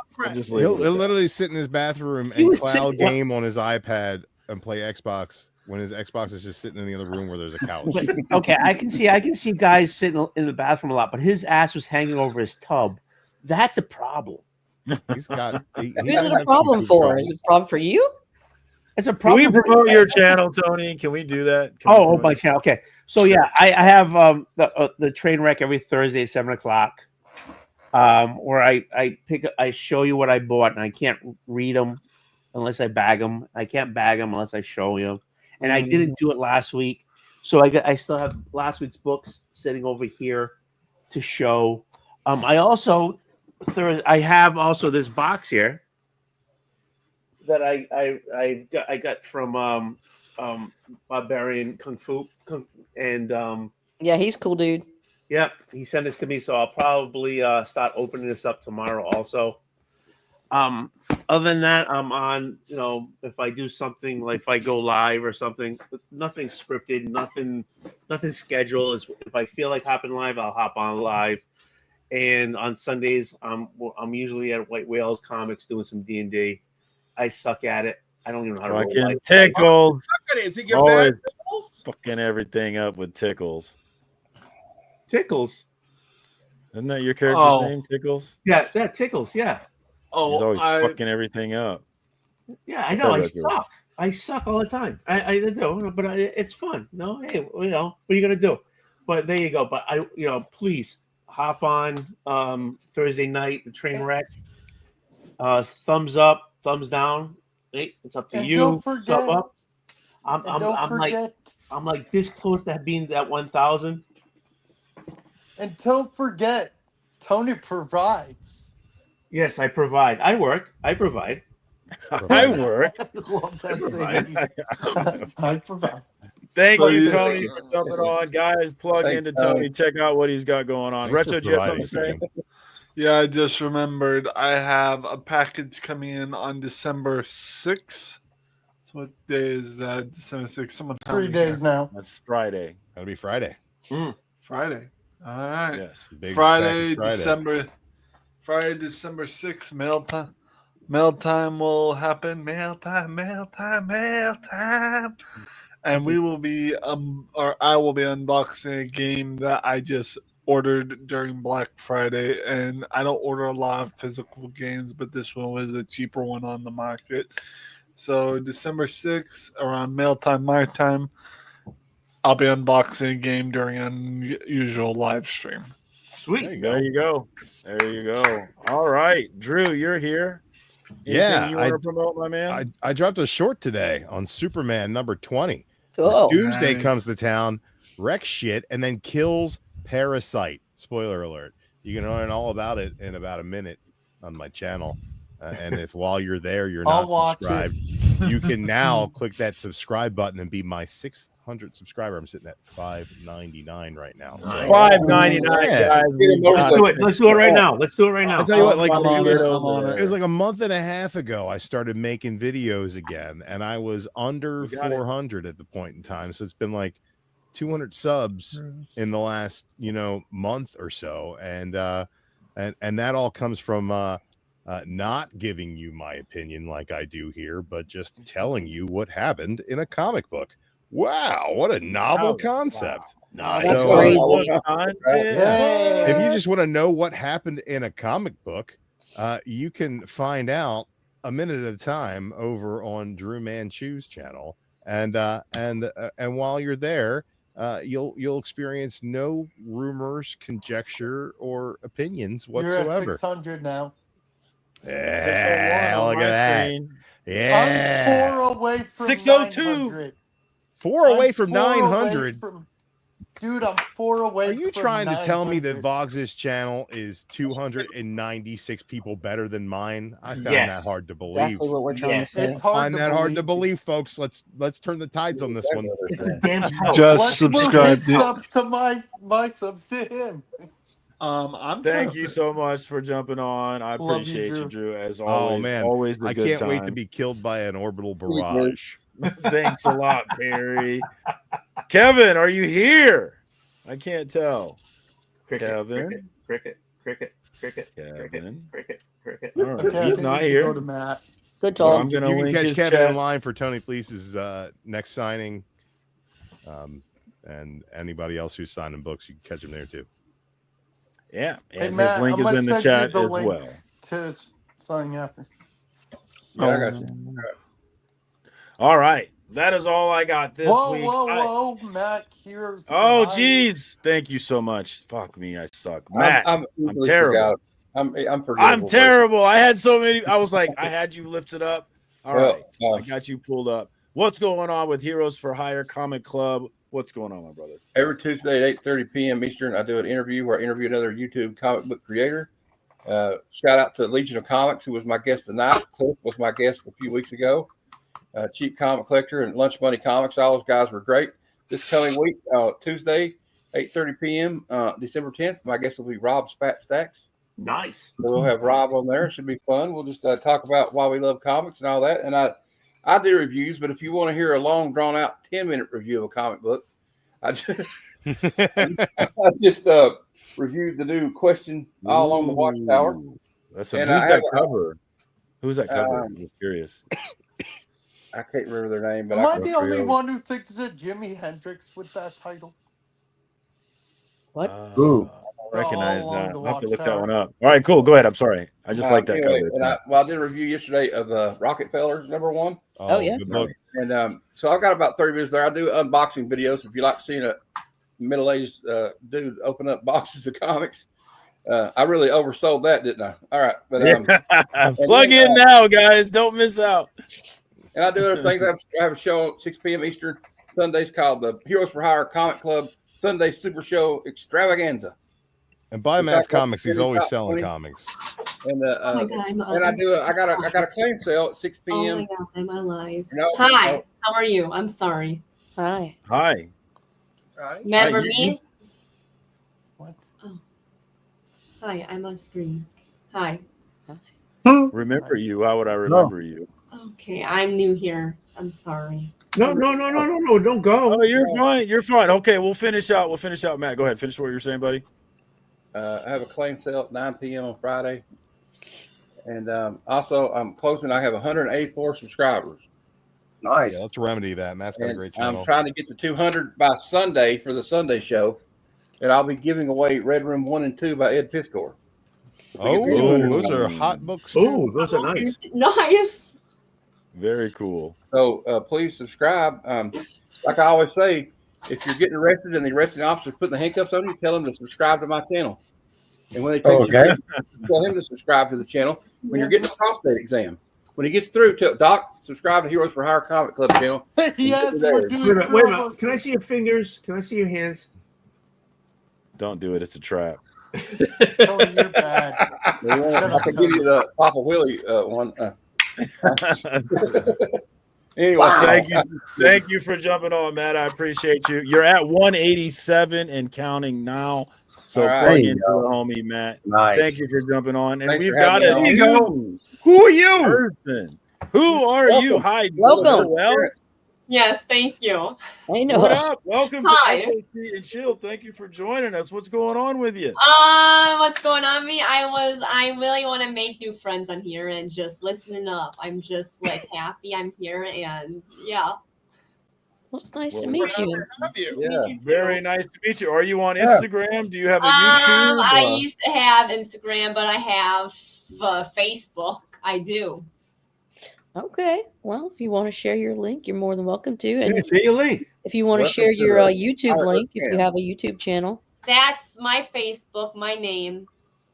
He'll literally sit in his bathroom and cloud game on his iPad and play Xbox when his Xbox is just sitting in the other room where there's a couch. Okay, I can see guys sitting in the bathroom a lot, but his ass was hanging over his tub. That's a problem. Who's it a problem for? Is it a problem for you? It's a problem. Can we promote your channel, Tony? Can we do that? Oh, my channel. Okay. So yeah, I have the train wreck every Thursday at 7:00. Where I show you what I bought, and I can't read them unless I bag them. I can't bag them unless I show you. And I didn't do it last week, so I still have last week's books sitting over here to show. I also I have also this box here that I got from Barbarian Kung Fu and Yeah, he's cool, dude. yep, he sent this to me, so I'll probably start opening this up tomorrow also. Other than that, I'm on, if I do something, like if I go live or something, nothing scripted, nothing scheduled. If I feel like hopping live, I'll hop on live. And on Sundays, I'm usually at White Whales Comics doing some D&D. I suck at it. I don't even know how to roll Fucking live. Tickles. Is he your Always bad Tickles? fucking everything up with Tickles. Tickles. Isn't that your character's Oh. name, Tickles? Yeah, that Tickles. Yeah. He's always I fucking everything up. Yeah, I know. I suck. I suck all the time. I do, but it's fun. No, hey, what are you gonna do? But there you go. But please hop on Thursday night. The train wreck. Thumbs up, thumbs down. Hey, it's up to And you. don't forget. Thumb up. I'm like this close to being that 1,000. And don't forget, Tony provides. Yes, I provide. I work. I provide. I work. I love that saying. I provide. Thank Well, you, you- Tony, for jumping on. Guys, plug Thanks, into Tony. Tony. Check out what he's got going on. Thanks Retro, for do you have something to say? providing, Yeah, I just remembered I have a package coming in on December 6th. So what day is that? December 6th. Someone tell 3 me days here. now. That's Friday. That'll be Friday. Friday. All right. Yes. Big Friday, package Friday. December 6th, mail time. Mail time will happen. Mail time. And we will be or I will be unboxing a game that I just ordered during Black Friday. And I don't order a lot of physical games, but this one was a cheaper one on the market. So December 6th, around mail time, my time, I'll be unboxing a game during an unusual live stream. Sweet. There you go. There you go. All right. Drew, you're here. Anything you want to promote, my man? I dropped a short today on Superman number 20. Cool. Doomsday Nice. comes to town, wrecks shit, and then kills Parasite. Spoiler alert. You can learn all about it in about a minute on my channel. And if while you're there, you're I'll not watch subscribed, you can now click that subscribe button and be my 600 subscriber. I'm sitting at 599 right now. So $5.99, Yeah. guys. Let's do it right now. Let's do it right now. I'll tell you what, like I'm on it. it was like a month and a half ago I started making videos again, and I was under You got it. 400 at the point in time. So it's been like 200 subs in the last month or so, and that all comes from not giving you my opinion like I do here, but just telling you what happened in a comic book. Wow, what a novel concept. No, that's So, crazy. if you just want to know what happened in a comic book, you can find out a minute at a time over on Drew Manchu's channel, and while you're there, you'll experience no rumors, conjecture, or opinions You're whatsoever. at 600 now. Yeah, look at that. I'm 4 away from 602. 900. 4 away I'm from 4 away 900. Dude, I'm 4 away. Are you from trying to tell me that 900. Vox's channel is 296 people better than mine? I found Yes. that hard to believe. Exactly what we're trying to say. It's hard Find to that hard to believe. believe, folks. Let's turn the tides on this one. It's a damn house. Just Let's move subscribe. his subs to my subs to him. I'm Thank trying you to- so much for jumping on. I Love you, appreciate you, Drew. Drew, as Oh always. man, Always a I good can't time. wait to be killed by an orbital barrage. Thanks a lot, Perry. Kevin, are you here? I can't tell. Cricket, Kevin? cricket. Kevin. Cricket. All right. Okay, I He's think not we can here. Go to Matt. Good Well, talk. I'm You gonna can link catch his Kevin chat. in line for Tony Fleece's next signing. And anybody else who's signing books, you can catch him there too. Yeah, Hey, and Matt, his link I'm is gonna in the send you chat the as link well. to signing after. Yeah, I got you. All right. That is all I got this week. Whoa, Matt, here's Oh, my- geez. Thank you so much. Fuck me. I suck. I'm Matt, I'm easily terrible. forgotten. I'm forgettable. I'm terrible. I had so many. I was like, I had you lifted up. All right. I got you pulled up. What's going on with Heroes for Hire Comic Club? What's going on, my brother? Every Tuesday at 8:30 p.m. Eastern, I do an interview where I interview another YouTube comic book creator. Shout out to Legion of Comics, who was my guest tonight. Cliff was my guest a few weeks ago. Cheap Comic Collector and Lunch Money Comics. All those guys were great. This coming week, Tuesday, 8:30 p.m., December 10th, my guest will be Rob's Fat Stacks. Nice. So we'll have Rob on there. It should be fun. We'll just talk about why we love comics and all that. And I do reviews, but if you want to hear a long, drawn-out 10-minute review of a comic book, I just reviewed the new Question all along the Watchtower. Who's that cover? Who's that cover? I'm curious. I can't remember their name, but am I the only one who thinks that Jimi Hendrix with that title? What? Ooh. I recognize that. I'll have to look that one up. All right, cool. Go ahead. I'm sorry. I just like that cover. And I did a review yesterday of Rockefellers #1. Oh yeah. Good book. And so I've got about 30 minutes there. I do unboxing videos. If you like seeing a middle-aged dude open up boxes of comics, I really oversold that, didn't I? All right, but plug in now, guys. Don't miss out. And I do other things. I have a show at 6 p.m. Eastern Sundays called the Heroes for Hire Comic Club Sunday Super Show Extravaganza. And buy Matt's comics. He's always selling comics. And oh my God, I got a claim sale at 6 p.m. Oh my God, I'm alive. No, Hi, no. how are you? I'm sorry. Hi. Hi. Remember me? What? Oh. Hi, I'm on screen. Hi. Remember you? How would I remember you? Okay, I'm new here. I'm sorry. No, don't go. Oh, you're fine. You're fine. Okay, we'll finish out. Matt, go ahead. Finish what you're saying, buddy. I have a claim sale at 9 p.m. on Friday. And also, I'm closing. I have 184 subscribers. Nice. Yeah, let's remedy that. Matt's got a great channel. I'm trying to get to 200 by Sunday for the Sunday show. And I'll be giving away Red Room 1 and 2 by Ed Pistor. Oh, those are hot books. Oh, those are nice. Nice. Very cool. So please subscribe. Like I always say, if you're getting arrested and the arresting officer's putting the handcuffs on you, tell them to subscribe to my channel. And when they take you, tell him to subscribe to the channel. When you're getting a prostate exam, when he gets through, tell Doc, subscribe to Heroes for Hire Comic Club channel. Yes, we're doing Wait a minute. Can I see your fingers? Can I see your hands? Don't do it. It's a trap. Tony, you're bad. I can give you the Papa Willie one. Anyway, thank you for jumping on, Matt. I appreciate you. You're at 187 and counting now. So plug into the homie, Matt. Nice. Thank you for jumping on. And Thanks we've for got having it. me on. Who are you? Person. Who are you? Hi. Welcome. Well, Yes, thank you. I know. what up? Welcome Hi. to FOC and Chill. Thank you for joining us. What's going on with you? What's going on with me? I really want to make new friends on here and just listening up. I'm just like happy I'm here and yeah. Well, it's nice to meet you. Yeah. Very nice to meet you. Are you on Instagram? Do you have a YouTube? I used to have Instagram, but I have Facebook. I do. Okay. Well, if you want to share your link, you're more than welcome to. And Share your link. if you want to Welcome share to your the YouTube Hire link, if you Cam. have a YouTube channel. That's my Facebook, my name.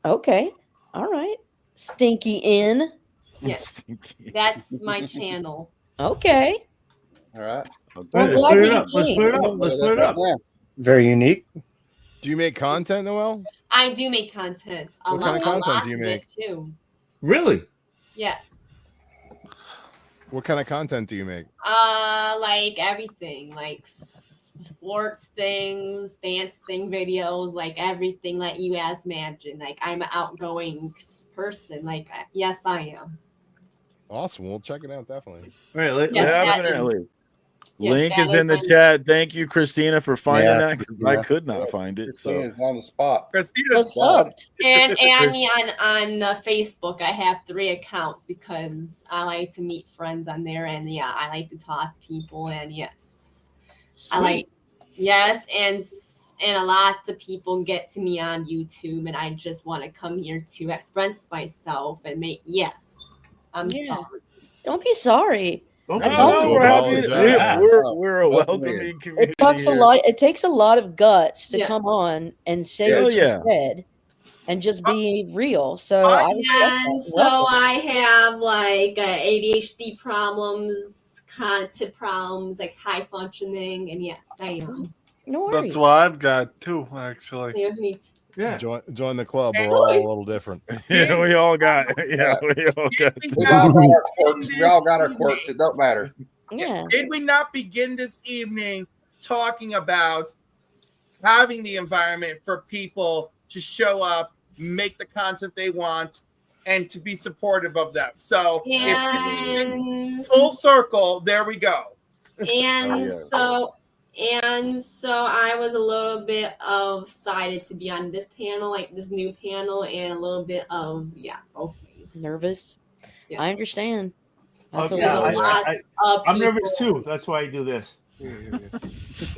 Okay. All right. Stinky in. Yes. That's my channel. Okay. All right. Well, Okay. I'm glad Clear it that up. you Let's came. clear it up. Let's clear it up. Very unique. Do you make content, Noel? I do make content. What kind of content do you make? Too. Really? Yes. What kind of content do you make? Like everything, like sports things, dancing videos, like everything that you guys imagine. Like I'm an outgoing person. Like yes, I am. Awesome. We'll check it out definitely. All right. Yes, that Definitely. is. Yes, Link that is in the is. chat. Thank you, Christina, for finding Yeah, that because I could not find it. Christina's So on the spot. Was subbed. And me on Facebook, I have 3 accounts because I like to meet friends on there, and yeah, I like to talk to people, and yes, I like and a lots of people get to me on YouTube, and I just want to come here to express myself and make I'm Yeah. sorry. Don't be sorry. Don't That's No, awesome. we're happy. Apologize. We're a Welcome welcoming in. community. It takes a here. lot. It takes a lot of guts to Yes. come on and say Hell what yeah. you said, and just be real. So I- I respect And that. so Welcome. I have like ADHD problems, cognitive problems, like high functioning, and yes, I am. No worries. That's what I've got too, actually. Yeah, me too. Yeah. Join the club. We're Hey, all a little different. Yeah, we all got. Yeah, we all got. We all got our quirks. We all got our quirks. It don't matter. Yeah. Did we not begin this evening talking about having the environment for people to show up, make the content they want, and to be supportive of them? So And full circle, there we go. and Oh, yeah. so I was a little bit excited to be on this panel, like this new panel, and a little bit of both ways. Nervous. Yes. I understand. I feel Yeah, the same. Lots of I'm nervous people. too. That's why I do this.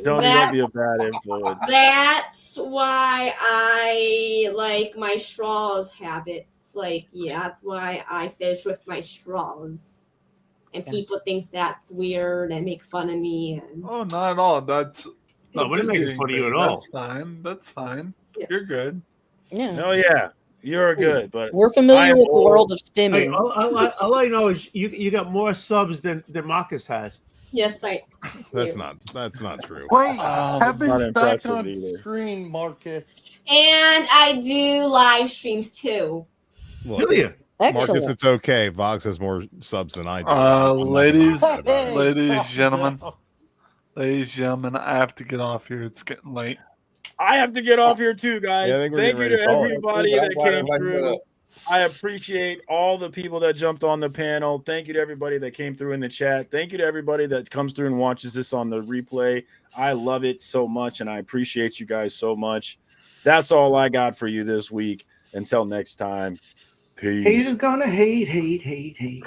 Don't be a bad influence. That's why I like my straws habits. Like, that's why I fish with my straws. And people think that's weird and make fun of me. And Oh, not at all. That's No, we're not making fun of you at all. That's fine. That's fine. yes. You're good. Yeah. No, yeah, you're good, but We're familiar I'm with the old. world of Hey, stimming. all I know is you got more subs than Marcus has. Yes, I That's do. not true. Wait, Oh, have not this back impressive on either. screen, Marcus. And I do live streams too. Look, Do you? Marcus, Excellent. it's okay. Vox has more subs than I do. I'm not Ladies, upset about it. ladies, gentlemen, I have to get off here. It's getting late. I have to get off here too, guys. Yeah, I think we're Thank getting you ready to to call it. everybody I'm that glad came everybody shut through. up. I appreciate all the people that jumped on the panel. Thank you to everybody that came through in the chat. Thank you to everybody that comes through and watches this on the replay. I love it so much, and I appreciate you guys so much. That's all I got for you this week. Until next time, peace. Haters gonna hate.